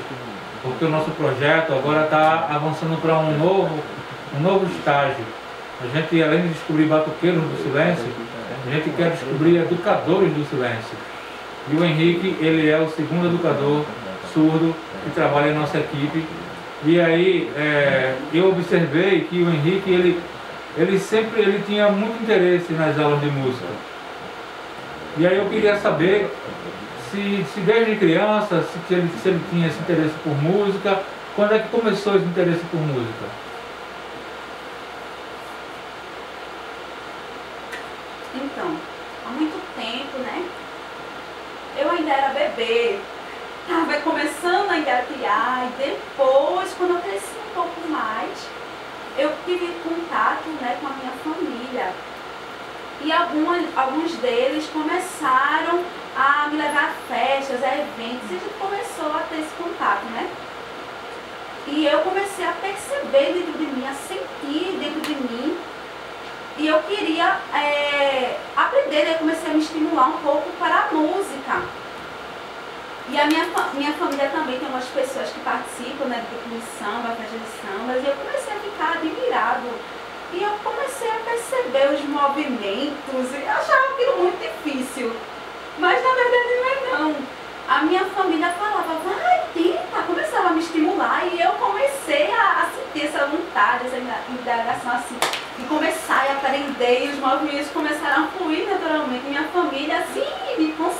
porque o nosso projeto agora está avançando para um novo estágio. A gente, além de descobrir batuqueiros do silêncio, a gente quer descobrir educadores do silêncio. E o Henrique, ele é o segundo educador surdo que trabalha em nossa equipe. E aí eu observei que o Henrique, ele tinha muito interesse nas aulas de música. E aí eu queria saber se desde criança, se ele tinha esse interesse por música. Quando é que começou esse interesse por música? Então, há muito tempo, né? Eu ainda era bebê. Estava começando a engatear, e depois, quando eu cresci um pouco mais, eu tive contato, né, com a minha família. E alguns deles começaram a me levar a festas, a eventos, e a gente começou a ter esse contato, né? E eu comecei a perceber dentro de mim, a sentir dentro de mim, e eu queria aprender, né? Comecei a me estimular um pouco para a música. E a minha família também tem algumas pessoas que participam, né, de grupo de samba, festa de sambas, e eu comecei a ficar admirado. E eu comecei a perceber os movimentos, e achava aquilo muito difícil. Mas na verdade não é não. A minha família falava, vai, tenta, começava a me estimular, e eu comecei a sentir essa vontade, essa indagação assim, de começar a aprender, e os movimentos começaram a fluir naturalmente. Minha família, assim,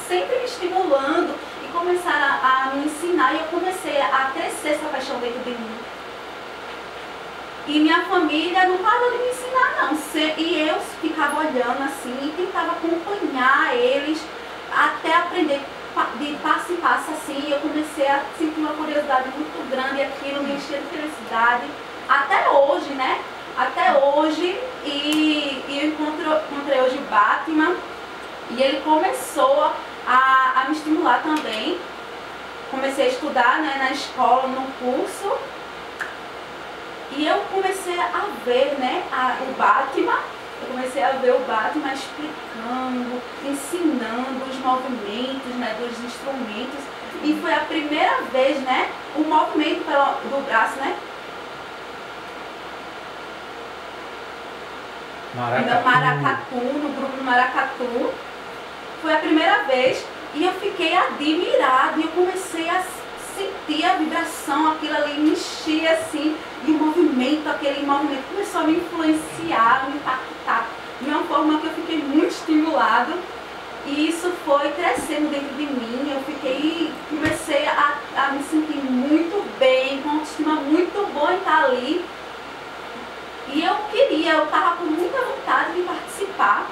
sempre me estimulando e começaram a me ensinar, e eu comecei a crescer essa paixão dentro de mim. E minha família não parou de me ensinar, não. E eu ficava olhando assim e tentava acompanhar eles até aprender de passo em passo assim. E eu comecei a sentir uma curiosidade muito grande, e aquilo me enchia de felicidade. Até hoje, né? Até hoje. E eu encontrei hoje o Batman, e ele começou a me estimular também. Comecei a estudar, né, na escola, no curso. E eu comecei a ver, né, o Batman. Eu comecei a ver o Batman explicando, ensinando os movimentos, né, dos instrumentos. E foi a primeira vez, né, o movimento do braço, né? Maracatu, no grupo do Maracatu. Foi a primeira vez, e eu fiquei admirada, e eu comecei a sentir a vibração, aquilo ali me enchia assim, e o movimento, aquele movimento começou a me influenciar, a me impactar de uma forma que eu fiquei muito estimulada, e isso foi crescendo dentro de mim. Eu comecei a me sentir muito bem, com uma autoestima muito boa em estar ali, e eu estava com muita vontade de participar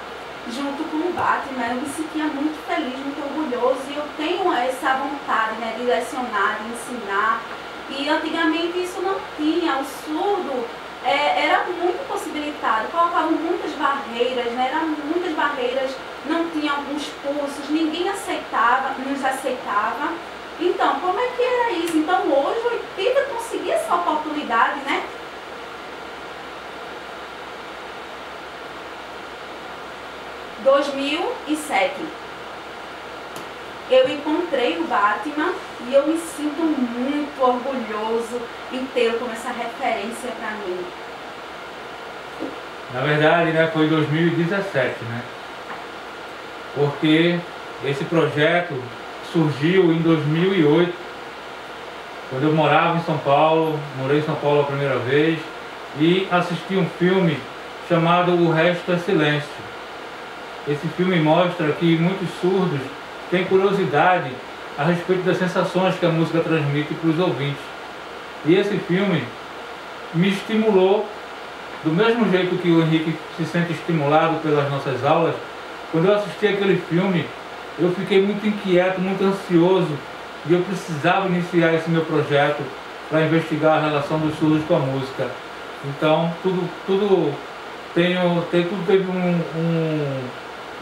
junto com o Batman. Eu me sentia muito feliz, muito orgulhoso, e eu tenho essa vontade, né, de lecionar, de ensinar. E antigamente isso não tinha, o surdo era muito possibilitado, colocavam muitas barreiras, né, eram muitas barreiras, não tinha alguns cursos, ninguém nos aceitava. Então, como é que era isso? Então hoje o Ipita conseguiu essa oportunidade, né? Em 2007, eu encontrei o Batman, e eu me sinto muito orgulhoso em tê-lo como essa referência para mim. Na verdade, né, foi 2017, né? Porque esse projeto surgiu em 2008, quando eu morava em São Paulo, morei em São Paulo a primeira vez, e assisti um filme chamado O Resto é Silêncio. Esse filme mostra que muitos surdos têm curiosidade a respeito das sensações que a música transmite para os ouvintes. E esse filme me estimulou, do mesmo jeito que o Henrique se sente estimulado pelas nossas aulas. Quando eu assisti aquele filme, eu fiquei muito inquieto, muito ansioso, e eu precisava iniciar esse meu projeto para investigar a relação dos surdos com a música. Então, tudo teve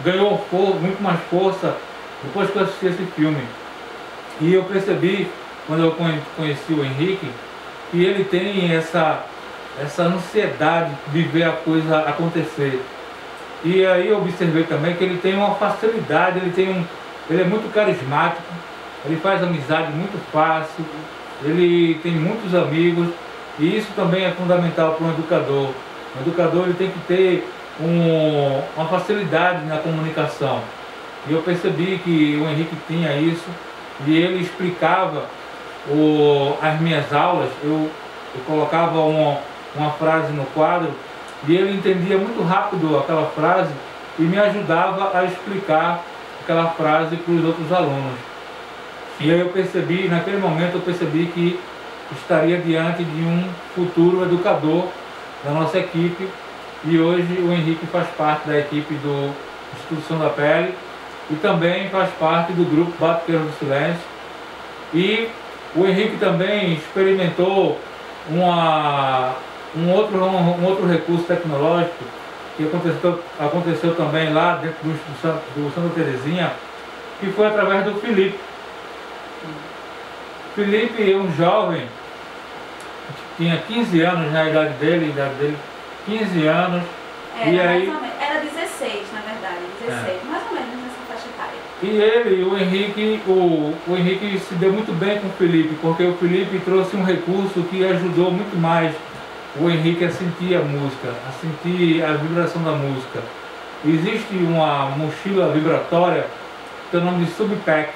ganhou muito mais força depois que eu assisti esse filme. E eu percebi, quando eu conheci o Henrique, que ele tem essa ansiedade de ver a coisa acontecer. E aí eu observei também que ele tem uma facilidade, ele é muito carismático, ele faz amizade muito fácil, ele tem muitos amigos, e isso também é fundamental para um educador. O educador ele tem que ter uma facilidade na comunicação. E eu percebi que o Henrique tinha isso, e ele explicava as minhas aulas. Eu colocava uma frase no quadro, e ele entendia muito rápido aquela frase e me ajudava a explicar aquela frase para os outros alunos. E aí naquele momento eu percebi que estaria diante de um futuro educador da nossa equipe. E hoje o Henrique faz parte da equipe do Instituto Som da Pele, e também faz parte do grupo Batuqueiros do Silêncio. E o Henrique também experimentou um outro recurso tecnológico que aconteceu também lá dentro do Santa Terezinha, que foi através do Felipe. Felipe é um jovem, tinha 15 anos na idade dele, 15 anos. E aí, mais ou menos, era 16, na verdade, 16, mais ou menos nessa faixa etária. E ele, o Henrique se deu muito bem com o Felipe, porque o Felipe trouxe um recurso que ajudou muito mais o Henrique a sentir a música, a sentir a vibração da música. Existe uma mochila vibratória que tem o nome de Subpack,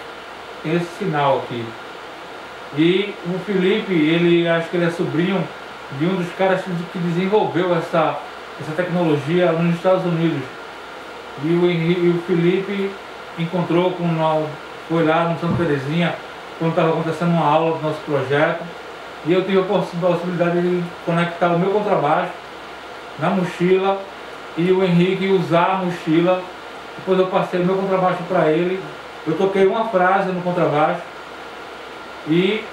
tem esse sinal aqui. E o Felipe, acho que ele é sobrinho de um dos caras que desenvolveu essa tecnologia nos Estados Unidos. E o Felipe foi lá no Santa Terezinha, quando estava acontecendo uma aula do nosso projeto, e eu tive a possibilidade de conectar o meu contrabaixo na mochila e o Henrique usar a mochila. Depois eu passei o meu contrabaixo para ele, eu toquei uma frase no contrabaixo e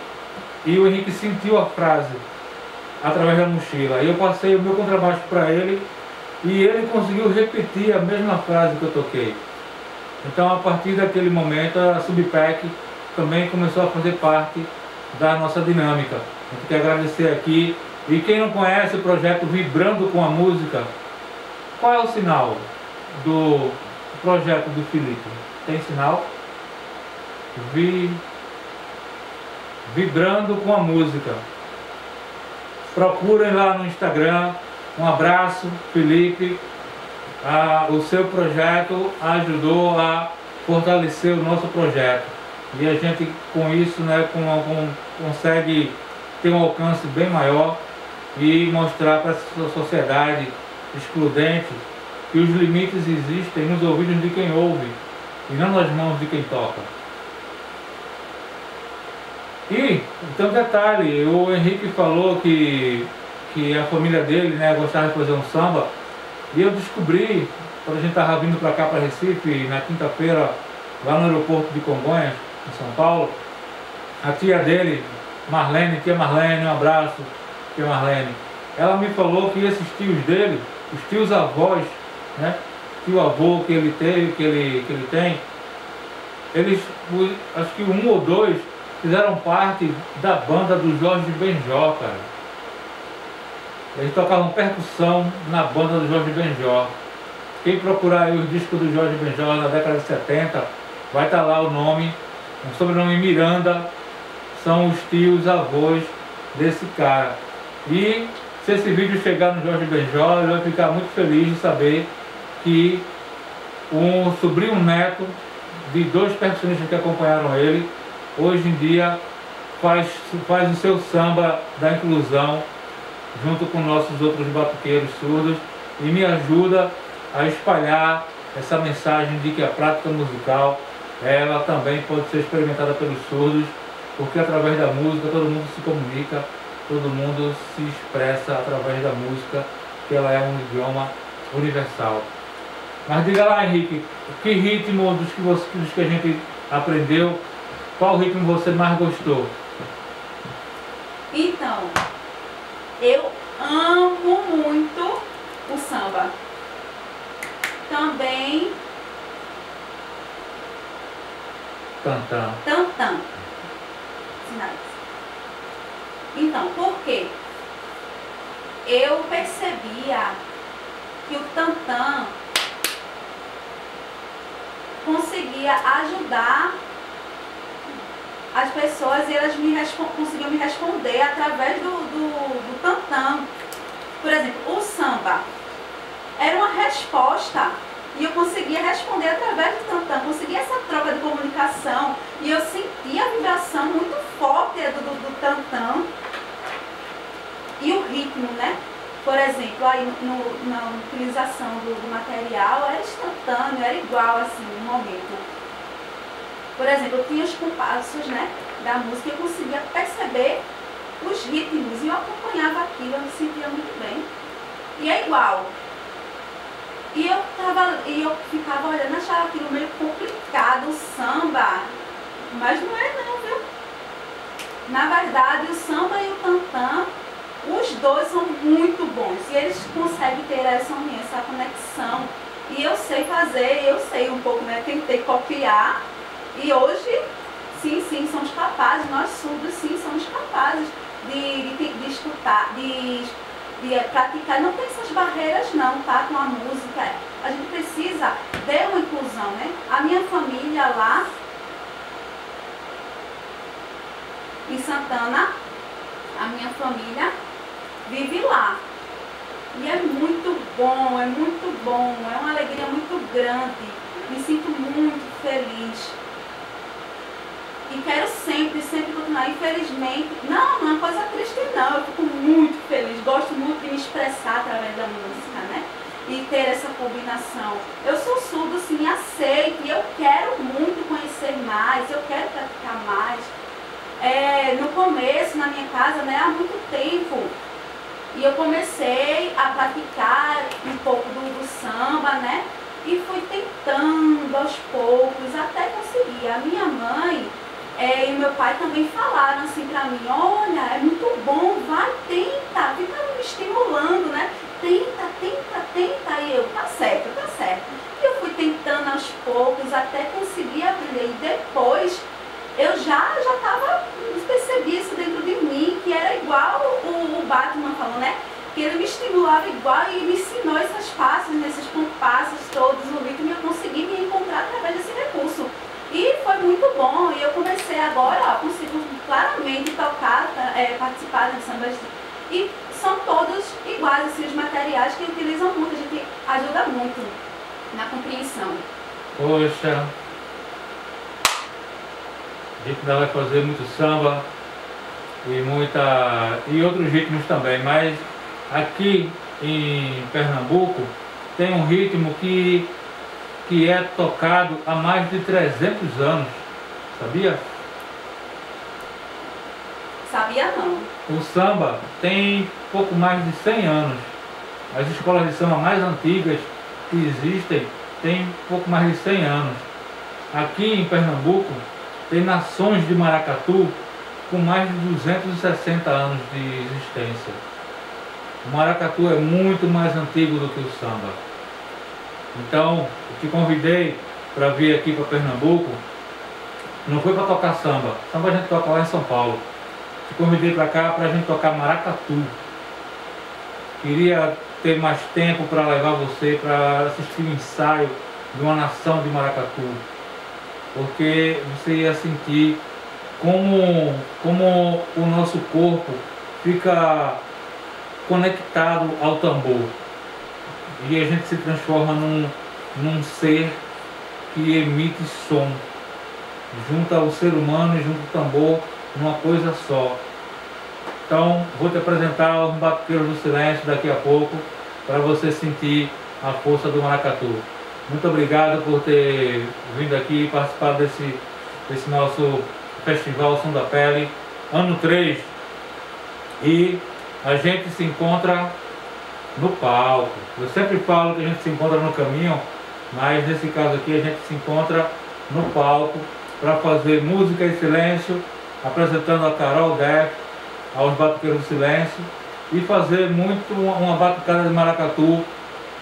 o Henrique sentiu a frase através da mochila. E eu passei o meu contrabaixo para ele e ele conseguiu repetir a mesma frase que eu toquei. Então, a partir daquele momento, a Subpack também começou a fazer parte da nossa dinâmica. A gente quer agradecer aqui. E quem não conhece o projeto Vibrando com a Música, qual é o sinal do projeto do Felipe? Tem sinal? Vibrando com a Música. Procurem lá no Instagram. Um abraço, Felipe. O seu projeto ajudou a fortalecer o nosso projeto. E a gente com isso, né, consegue ter um alcance bem maior e mostrar para essa sociedade excludente que os limites existem nos ouvidos de quem ouve e não nas mãos de quem toca. E, então, detalhe, o Henrique falou que a família dele, né, gostava de fazer um samba, e eu descobri, quando a gente estava vindo para cá, para Recife, na quinta-feira, lá no aeroporto de Congonhas, em São Paulo, a tia dele, Marlene, tia Marlene, um abraço, tia Marlene, ela me falou que esses tios dele, os tios avós, né, tio avô que ele tem, eles, acho que um ou dois, fizeram parte da banda do Jorge Benjor, cara. Eles tocavam percussão na banda do Jorge Benjor. Quem procurar aí os discos do Jorge Benjor na década de 70, vai estar lá o nome, o sobrenome Miranda, são os tios avós desse cara. E se esse vídeo chegar no Jorge Benjor, ele vai ficar muito feliz de saber que um sobrinho neto de dois percussionistas que acompanharam ele, hoje em dia faz o seu samba da inclusão junto com nossos outros batuqueiros surdos e me ajuda a espalhar essa mensagem de que a prática musical ela também pode ser experimentada pelos surdos, porque através da música todo mundo se comunica, todo mundo se expressa através da música, que ela é um idioma universal. Mas diga lá, Henrique, que ritmo dos que a gente aprendeu, qual ritmo você mais gostou? Então, eu amo muito o samba. Também Tantã. tantã. Sinais. Então, por quê? Eu percebia que o tantã conseguia ajudar as pessoas e elas conseguiam me responder através do tantã. Por exemplo, o samba era uma resposta e eu conseguia responder através do tantã, conseguia essa troca de comunicação e eu sentia a vibração muito forte do tantã e o ritmo, né? Por exemplo, aí na utilização do material era instantâneo, era igual assim no momento. Por exemplo, eu tinha os compassos, né, da música e eu conseguia perceber os ritmos e eu acompanhava aquilo, eu me sentia muito bem. E é igual. E eu ficava olhando, achava aquilo meio complicado, o samba, mas não é não, viu? Na verdade, o samba e o tantã, os dois são muito bons e eles conseguem ter essa união, essa conexão. E eu sei fazer, eu sei um pouco, né? Tentei copiar e hoje, sim, somos capazes, nós surdos, sim, somos capazes de escutar, de praticar. Não tem essas barreiras não, tá? Com a música. A gente precisa de uma inclusão, né? A minha família lá em Santana, a minha família vive lá. E é muito bom, é uma alegria muito grande. Me sinto muito feliz. E quero sempre continuar. Infelizmente, não é uma coisa triste não, eu fico muito feliz, gosto muito de me expressar através da música, né? E ter essa combinação. Eu sou surdo, sim, aceito, e eu quero muito conhecer conhecer mais, eu quero praticar mais. No começo, na minha casa, né, há muito tempo, e eu comecei a praticar um pouco do samba, né, e fui tentando aos poucos até conseguir. A minha mãe e meu pai também falaram assim pra mim: olha, é muito bom, vai, tenta, fica me estimulando, né? Tenta, tenta, tenta. E eu, tá certo, tá certo. E eu fui tentando aos poucos até conseguir aprender. E depois eu já percebi isso dentro de mim, que era igual o Batman falou, né? Que ele me estimulava igual e me ensinou esses passos, esses compassos todos no ritmo, e eu consegui me encontrar através desse recurso. E foi muito bom, e eu comecei agora, ó, consigo claramente tocar, participar de sambas, e são todos iguais, assim, os materiais que utilizam muito, a gente ajuda muito na compreensão. Poxa, a gente ainda vai fazer muito samba e outros ritmos também, mas aqui em Pernambuco tem um ritmo que é tocado há mais de 300 anos, sabia? Sabia não. O samba tem pouco mais de 100 anos. As escolas de samba mais antigas que existem têm pouco mais de 100 anos. Aqui em Pernambuco tem nações de maracatu com mais de 260 anos de existência. O maracatu é muito mais antigo do que o samba. Então, eu te convidei para vir aqui para Pernambuco. Não foi para tocar samba. Samba a gente toca lá em São Paulo. Te convidei para cá para a gente tocar maracatu. Queria ter mais tempo para levar você para assistir o ensaio de uma nação de maracatu. Porque você ia sentir como o nosso corpo fica conectado ao tambor. E a gente se transforma num ser que emite som. Junta o ser humano e junta o tambor numa coisa só. Então, vou te apresentar os Batuqueiros do Silêncio daqui a pouco, para você sentir a força do maracatu. Muito obrigado por ter vindo aqui participar desse nosso Festival Som da Pele, ano 3. E a gente se encontra no palco. Eu sempre falo que a gente se encontra no caminho, mas nesse caso aqui a gente se encontra no palco para fazer música e silêncio, apresentando a Carol Def aos Batuqueiros do Silêncio, e fazer uma batucada de maracatu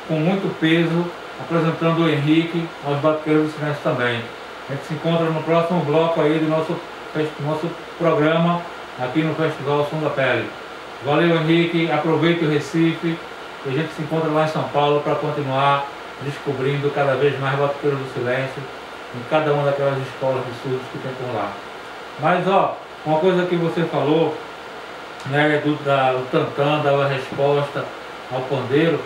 com muito peso, apresentando o Henrique aos Batuqueiros do Silêncio também. A gente se encontra no próximo bloco aí do nosso programa aqui no Festival Som da Pele. Valeu, Henrique, aproveite o Recife e a gente se encontra lá em São Paulo para continuar descobrindo cada vez mais Batuqueiros do Silêncio em cada uma daquelas escolas de surdos que tem por lá. Mas ó, uma coisa que você falou, né, do tantã, da resposta ao pandeiro,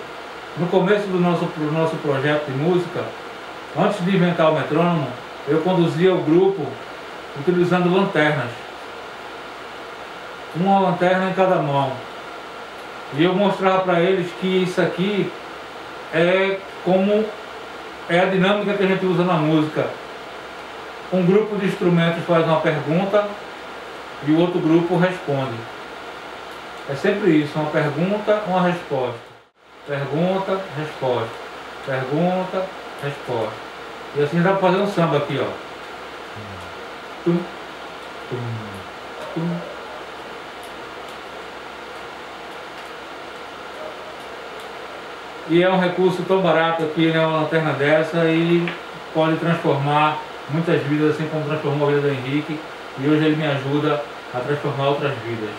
no começo do nosso projeto de música, antes de inventar o metrônomo, eu conduzia o grupo utilizando lanternas, uma lanterna em cada mão, e eu mostrava para eles que isso aqui é a dinâmica que a gente usa na música. Um grupo de instrumentos faz uma pergunta e o outro grupo responde. É sempre isso, uma pergunta, uma resposta. Pergunta, resposta. Pergunta, resposta. E assim dá para fazer um samba aqui, ó. Tum, tum, tum. E é um recurso tão barato aqui, né, uma lanterna dessa, e pode transformar muitas vidas, assim como transformou a vida do Henrique, e hoje ele me ajuda a transformar outras vidas.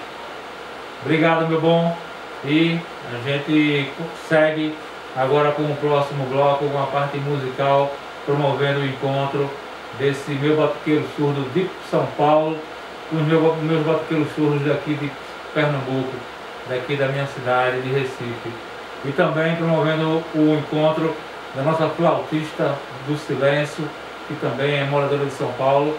Obrigado, meu bom, e a gente segue agora com o próximo bloco, com a parte musical, promovendo o encontro desse meu batuqueiro surdo de São Paulo, com os meus batuqueiros surdos daqui de Pernambuco, daqui da minha cidade de Recife. E também promovendo o encontro da nossa flautista do silêncio, que também é moradora de São Paulo,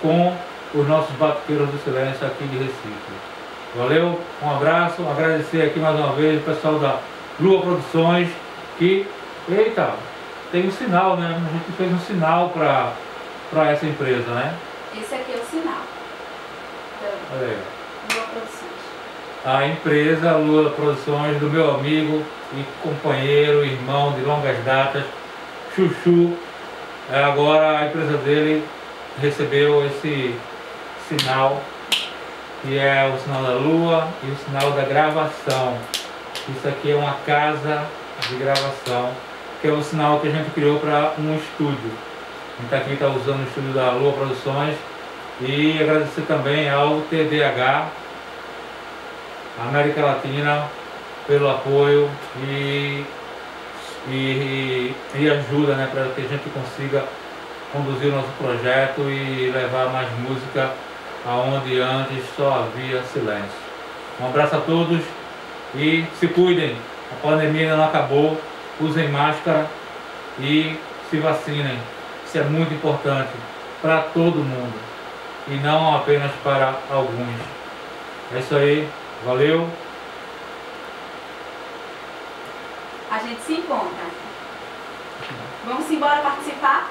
com os nossos batuqueiros do silêncio aqui de Recife. Valeu, um abraço, agradecer aqui mais uma vez o pessoal da Lua Produções, que, eita, tem um sinal, né? A gente fez um sinal para para essa empresa, né? Esse aqui é o sinal. Olha aí. Lua Produções. A empresa Lua Produções, do meu amigo e companheiro, irmão de longas datas, Chuchu. Agora a empresa dele recebeu esse sinal, que é o sinal da Lua e o sinal da gravação. Isso aqui é uma casa de gravação, que é o sinal que a gente criou para um estúdio. A gente aqui está usando o estúdio da Lua Produções. E agradecer também ao TDH América Latina pelo apoio e ajuda, né, para que a gente consiga conduzir o nosso projeto e levar mais música aonde antes só havia silêncio. Um abraço a todos e se cuidem, a pandemia ainda não acabou, usem máscara e se vacinem. Isso é muito importante para todo mundo e não apenas para alguns. É isso aí, valeu! A gente se encontra. Vamos embora participar?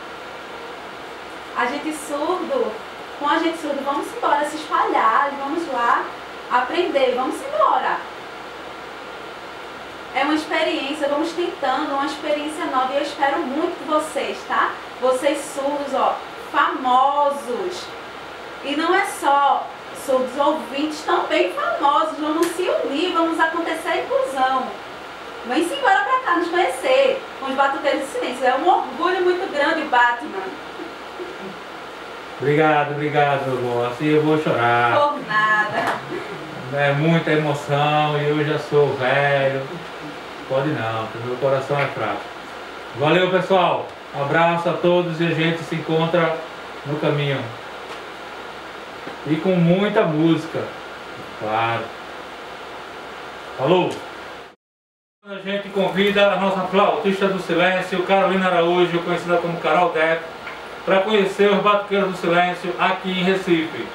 A gente surdo, com a gente surdo, vamos embora se espalhar, vamos lá aprender, vamos embora. É uma experiência, vamos tentando, uma experiência nova e eu espero muito de vocês, tá? Vocês surdos, ó, famosos. E não é só surdos, ouvintes também famosos, vamos se unir, vamos acontecer a inclusão. Vem-se embora pra cá nos conhecer, com os Batuqueiros do Silêncio. É um orgulho muito grande, Batman. Obrigado, amor. Assim eu vou chorar. Por nada. É muita emoção e eu já sou velho. Pode não, porque meu coração é fraco. Valeu, pessoal. Um abraço a todos e a gente se encontra no caminho. E com muita música, claro. Falou! A gente convida a nossa flautista do silêncio, Carolina Araújo, conhecida como Carol Deco, para conhecer os Batuqueiros do Silêncio aqui em Recife.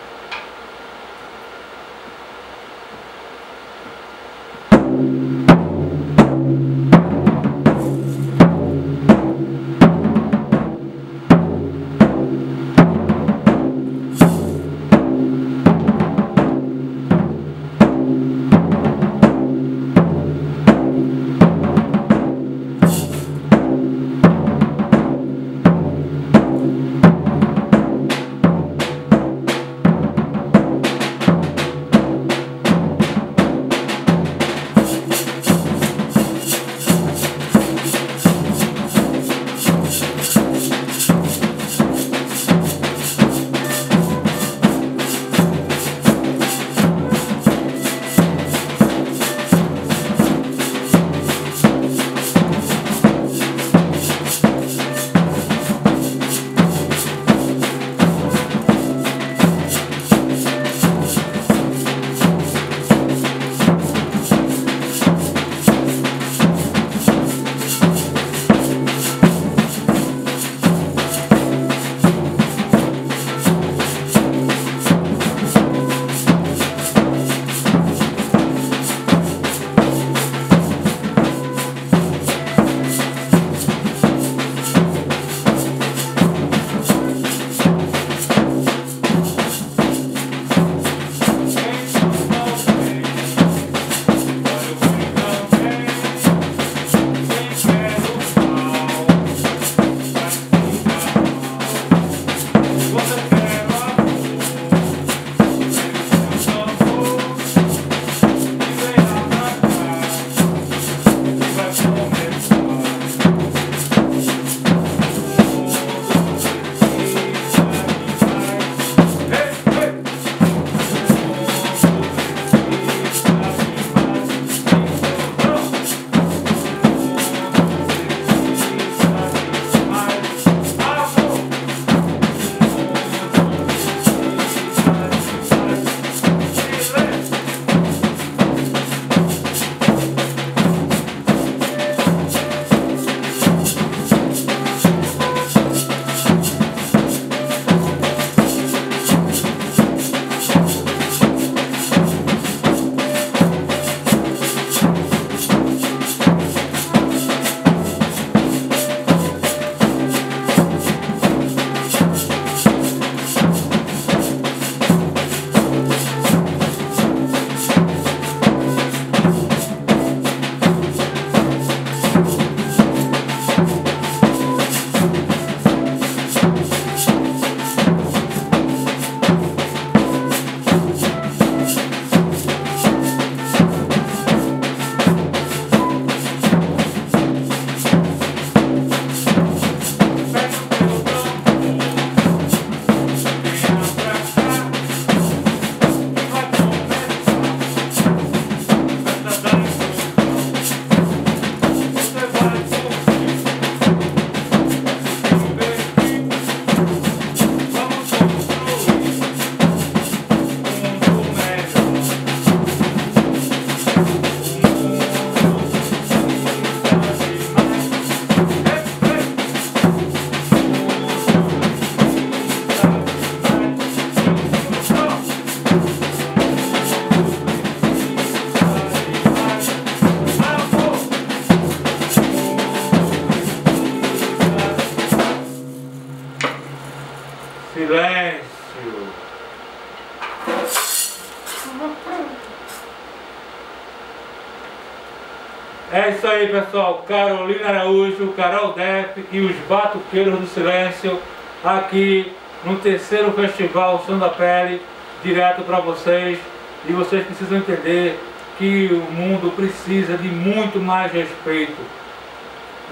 É isso aí, pessoal. Carolina Araújo, Carol Def e os Batuqueiros do Silêncio aqui no terceiro Festival Som da Pele, direto para vocês. E vocês precisam entender que o mundo precisa de muito mais respeito.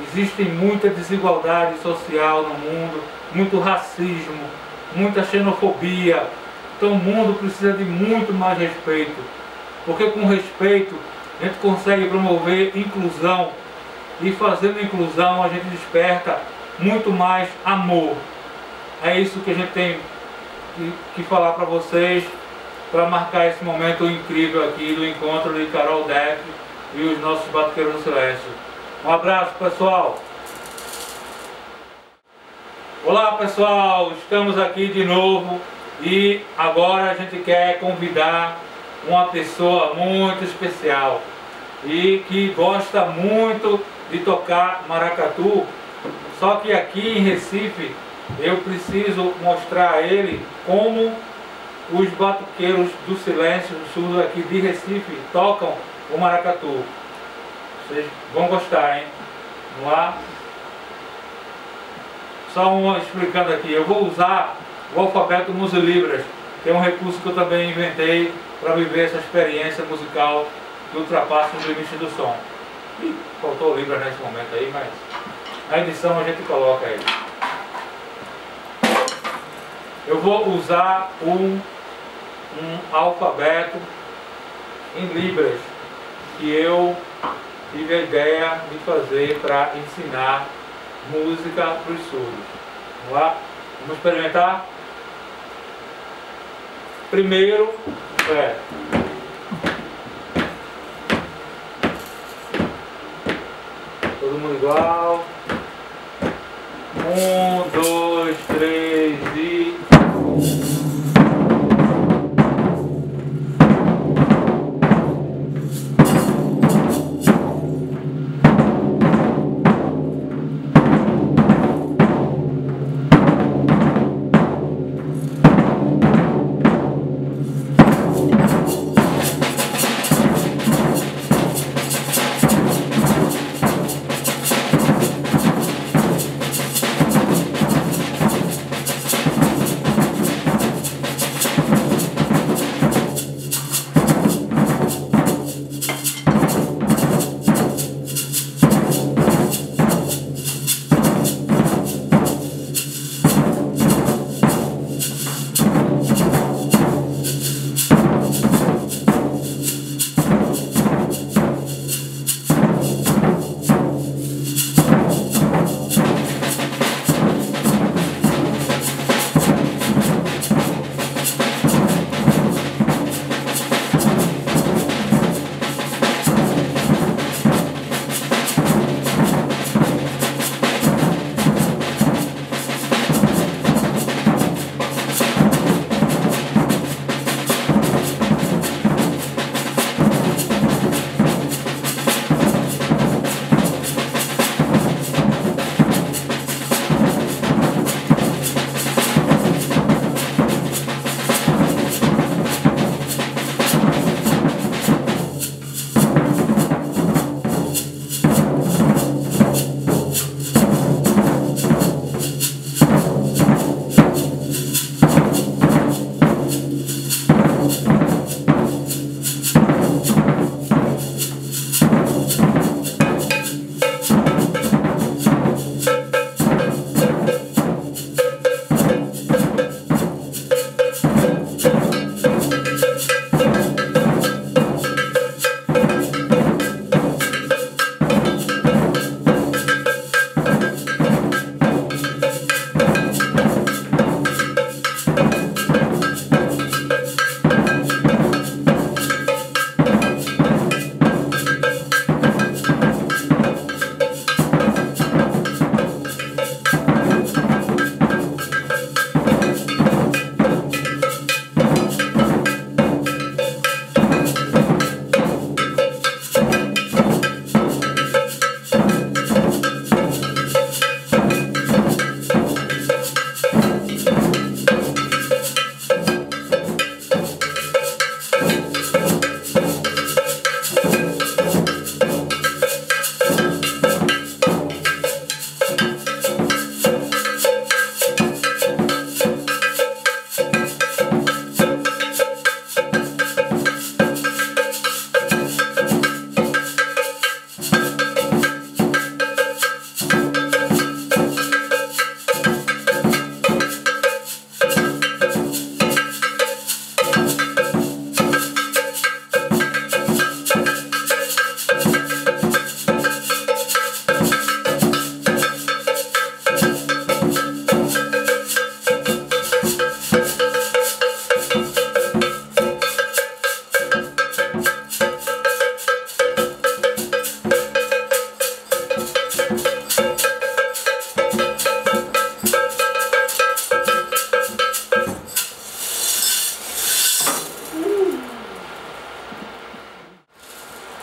Existe muita desigualdade social no mundo, muito racismo, muita xenofobia. Então o mundo precisa de muito mais respeito, porque com respeito a gente consegue promover inclusão, e fazendo inclusão a gente desperta muito mais amor. É isso que a gente tem que falar para vocês, para marcar esse momento incrível aqui do encontro de Carol Def e os nossos Batuqueiros do Silêncio. Um abraço, pessoal! Olá, pessoal! Estamos aqui de novo e agora a gente quer convidar uma pessoa muito especial e que gosta muito de tocar maracatu. Só que aqui em Recife eu preciso mostrar a ele como os Batuqueiros do Silêncio, sul aqui de Recife, tocam o maracatu. Vocês vão gostar, hein? Vamos lá? Só explicando aqui, eu vou usar o alfabeto Musilibras, que é um recurso que eu também inventei para viver essa experiência musical que ultrapassa os limites do som. Ih, faltou o Libra nesse momento aí, mas na edição a gente coloca ele. Eu vou usar um alfabeto em Libras que eu tive a ideia de fazer para ensinar música para os surdos. Vamos lá? Vamos experimentar? Primeiro, todo mundo igual. 1, 2, 3 e...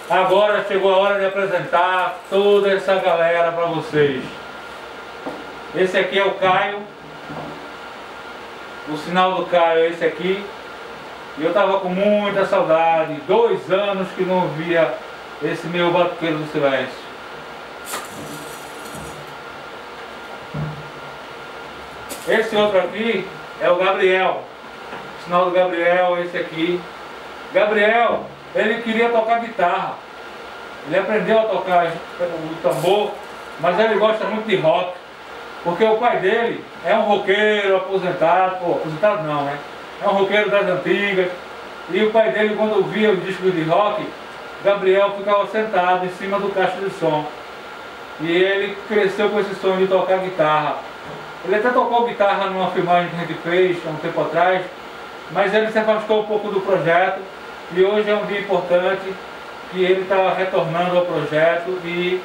Agora chegou a hora de apresentar toda essa galera para vocês. Esse aqui é o Caio. O sinal do Caio é esse aqui. E eu estava com muita saudade. 2 anos que não via esse meu batuqueiro do silêncio. Esse outro aqui é o Gabriel. O sinal do Gabriel é esse aqui. Gabriel, ele queria tocar guitarra. Ele aprendeu a tocar o tambor, mas ele gosta muito de rock. Porque o pai dele é um roqueiro aposentado. Pô, aposentado não, né? É um roqueiro das antigas. E o pai dele, quando via o disco de rock, Gabriel ficava sentado em cima do caixa de som. E ele cresceu com esse sonho de tocar guitarra. Ele até tocou guitarra numa filmagem que a gente fez há um tempo atrás, mas ele se afastou um pouco do projeto. E hoje é um dia importante que ele está retornando ao projeto, e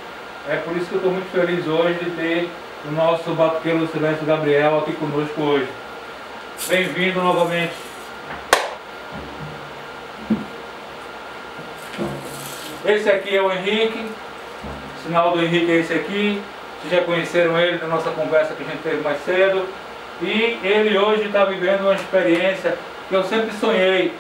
é por isso que eu estou muito feliz hoje de ter o nosso batuqueiro do silêncio, Gabriel, aqui conosco hoje. Bem-vindo novamente. Esse aqui é o Henrique. O sinal do Henrique é esse aqui. Vocês já conheceram ele na nossa conversa que a gente teve mais cedo. E ele hoje está vivendo uma experiência que eu sempre sonhei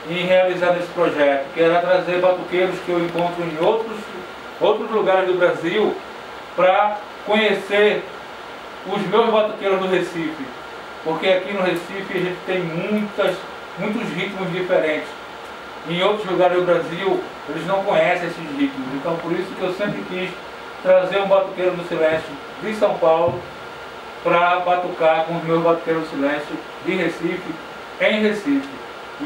em realizar nesse projeto, que era trazer batuqueiros que eu encontro em outros lugares do Brasil para conhecer os meus batuqueiros do Recife. Porque aqui no Recife a gente tem muitos ritmos diferentes. Em outros lugares do Brasil eles não conhecem esses ritmos. Então por isso que eu sempre quis trazer um batuqueiro do silêncio de São Paulo para batucar com os meus batuqueiros do silêncio de Recife, em Recife.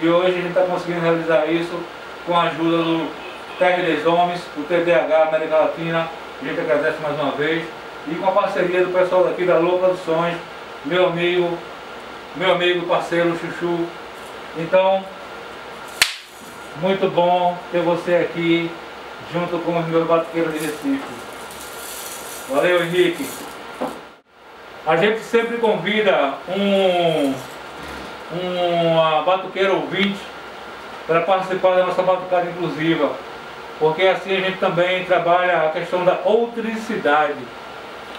E hoje a gente está conseguindo realizar isso com a ajuda do TR10 Homens, do TDH América Latina. A gente agradece mais uma vez. E com a parceria do pessoal daqui da Lua Produções, meu amigo, parceiro Chuchu. Então, muito bom ter você aqui junto com os meus batuqueiros de Recife. Valeu, Henrique. A gente sempre convida um batuqueiro ouvinte para participar da nossa batucada inclusiva, porque assim a gente também trabalha a questão da outricidade,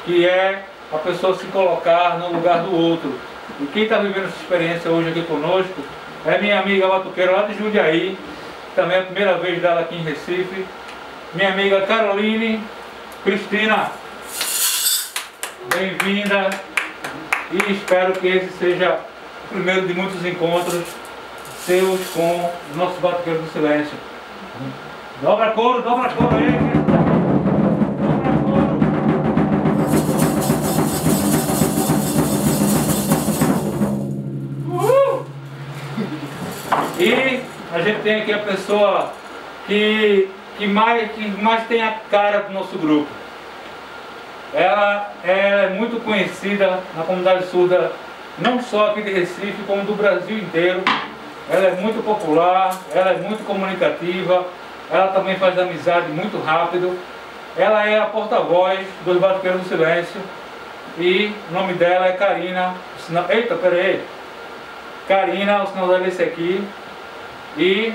que é a pessoa se colocar no lugar do outro. E quem está vivendo essa experiência hoje aqui conosco é minha amiga batuqueira lá de Jundiaí, também é a primeira vez dela aqui em Recife, minha amiga Caroline Cristina. Bem-vinda, e espero que esse seja o primeiro de muitos encontros seus com os nossos batuqueiros do silêncio. Dobra couro aí, dobra couro. E a gente tem aqui a pessoa que mais tem a cara do nosso grupo. Ela é muito conhecida na comunidade surda, não só aqui de Recife, como do Brasil inteiro. Ela é muito popular, ela é muito comunicativa, ela também faz amizade muito rápido. Ela é a porta-voz dos Batuqueiros do Silêncio e o nome dela é Karina. Eita, peraí! Karina, o sinal dela é esse aqui. E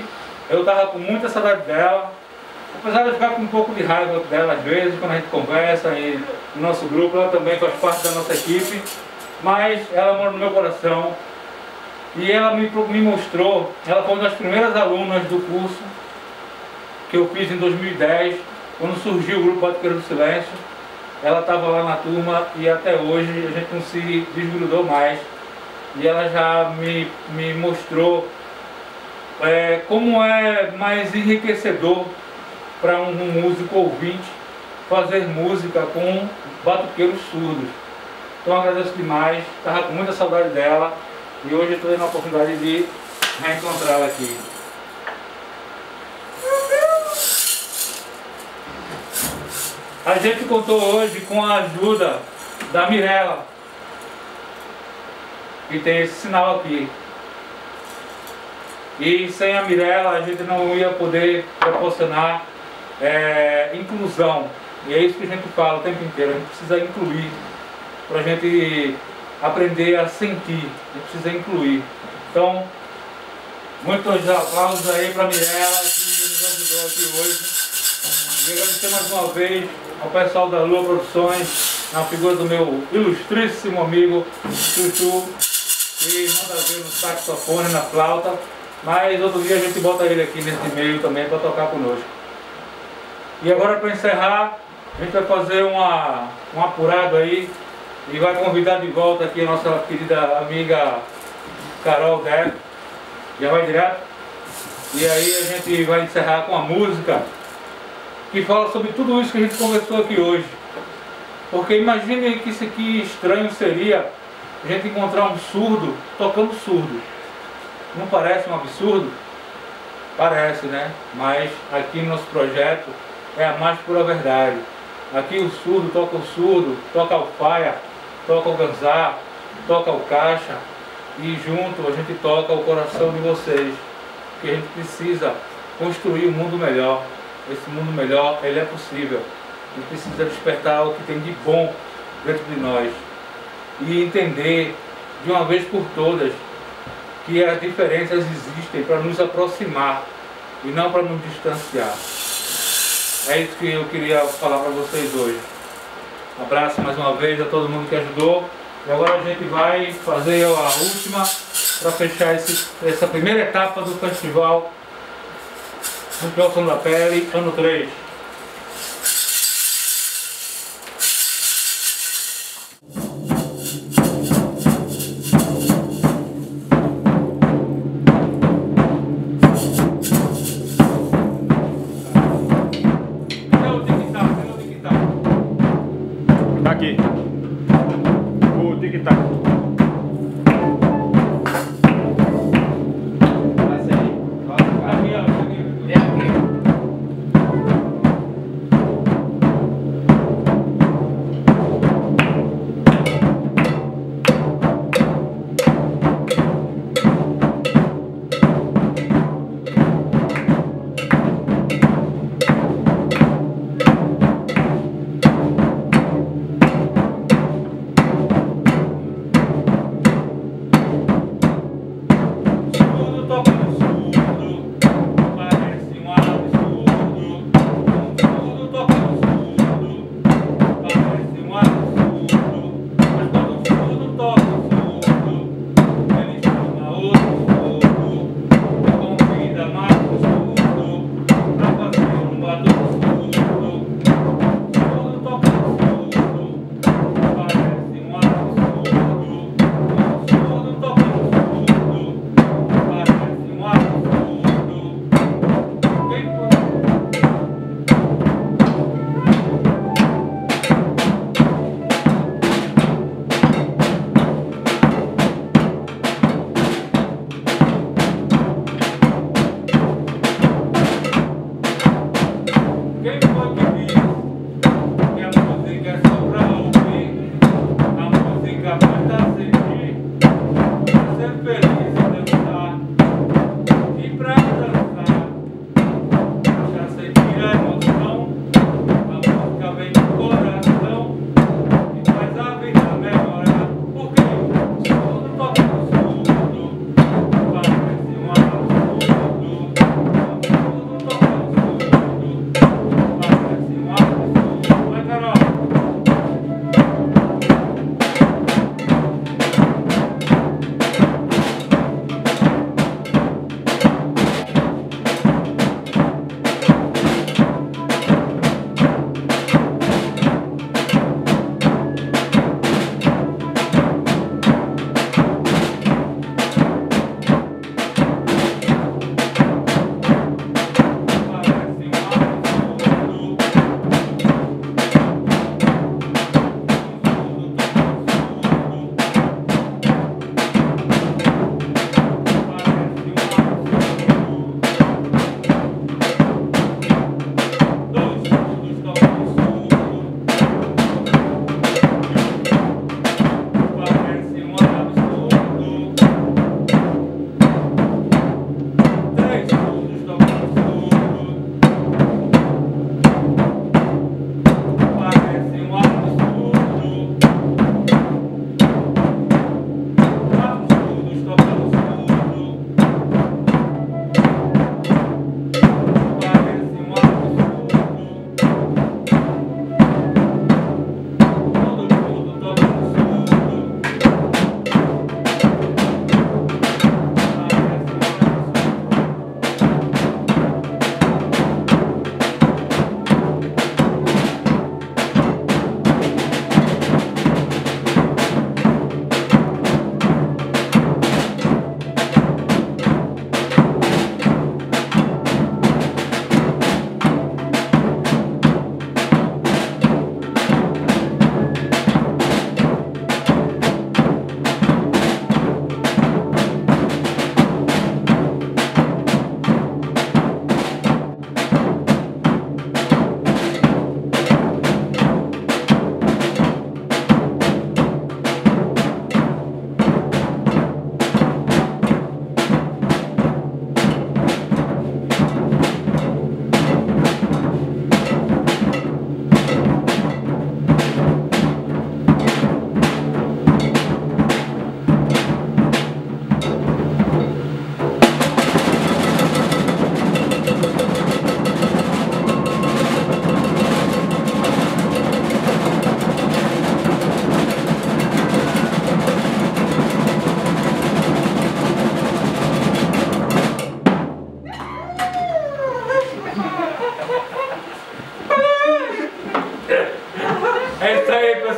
eu tava com muita saudade dela, apesar de eu ficar com um pouco de raiva dela às vezes, quando a gente conversa e no nosso grupo. Ela também faz parte da nossa equipe, mas ela mora no meu coração. E ela me mostrou, ela foi uma das primeiras alunas do curso que eu fiz em 2010, quando surgiu o grupo Batuqueiro do Silêncio. Ela estava lá na turma e até hoje a gente não se desgrudou mais. E ela já me mostrou como é mais enriquecedor para um músico ouvinte fazer música com batuqueiros surdos. Então agradeço demais, estava com muita saudade dela e hoje estou tendo a oportunidade de reencontrá-la aqui. A gente contou hoje com a ajuda da Mirella, que tem esse sinal aqui. E sem a Mirella a gente não ia poder proporcionar inclusão. E é isso que a gente fala o tempo inteiro, a gente precisa incluir, para a gente aprender a sentir, a gente precisa incluir. Então, muitos aplausos aí para a Mirella, que nos ajudou aqui hoje. E agradecer mais uma vez ao pessoal da Lua Produções, na figura do meu ilustríssimo amigo Chuchu, que manda ver no saxofone, na flauta, mas outro dia a gente bota ele aqui nesse meio também para tocar conosco. E agora, para encerrar, a gente vai fazer um apurado aí e vai convidar de volta aqui a nossa querida amiga Carol Deco. Já vai direto? E aí a gente vai encerrar com a música que fala sobre tudo isso que a gente conversou aqui hoje. Porque imagine que isso aqui estranho seria a gente encontrar um surdo tocando surdo. Não parece um absurdo? Parece, né? Mas aqui no nosso projeto é a mais pura verdade. Aqui o surdo, toca alfaia, toca o ganzá, toca o caixa e junto a gente toca o coração de vocês. Porque a gente precisa construir um mundo melhor. Esse mundo melhor, ele é possível. A gente precisa despertar o que tem de bom dentro de nós e entender de uma vez por todas que as diferenças existem para nos aproximar e não para nos distanciar. É isso que eu queria falar para vocês hoje. Um abraço mais uma vez a todo mundo que ajudou. E agora a gente vai fazer a última para fechar essa primeira etapa do festival do Som da Pele, ano 3. Tá aqui. O tic-tac. Aqui, ó.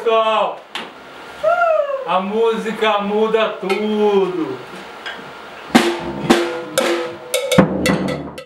pessoal! A música muda tudo!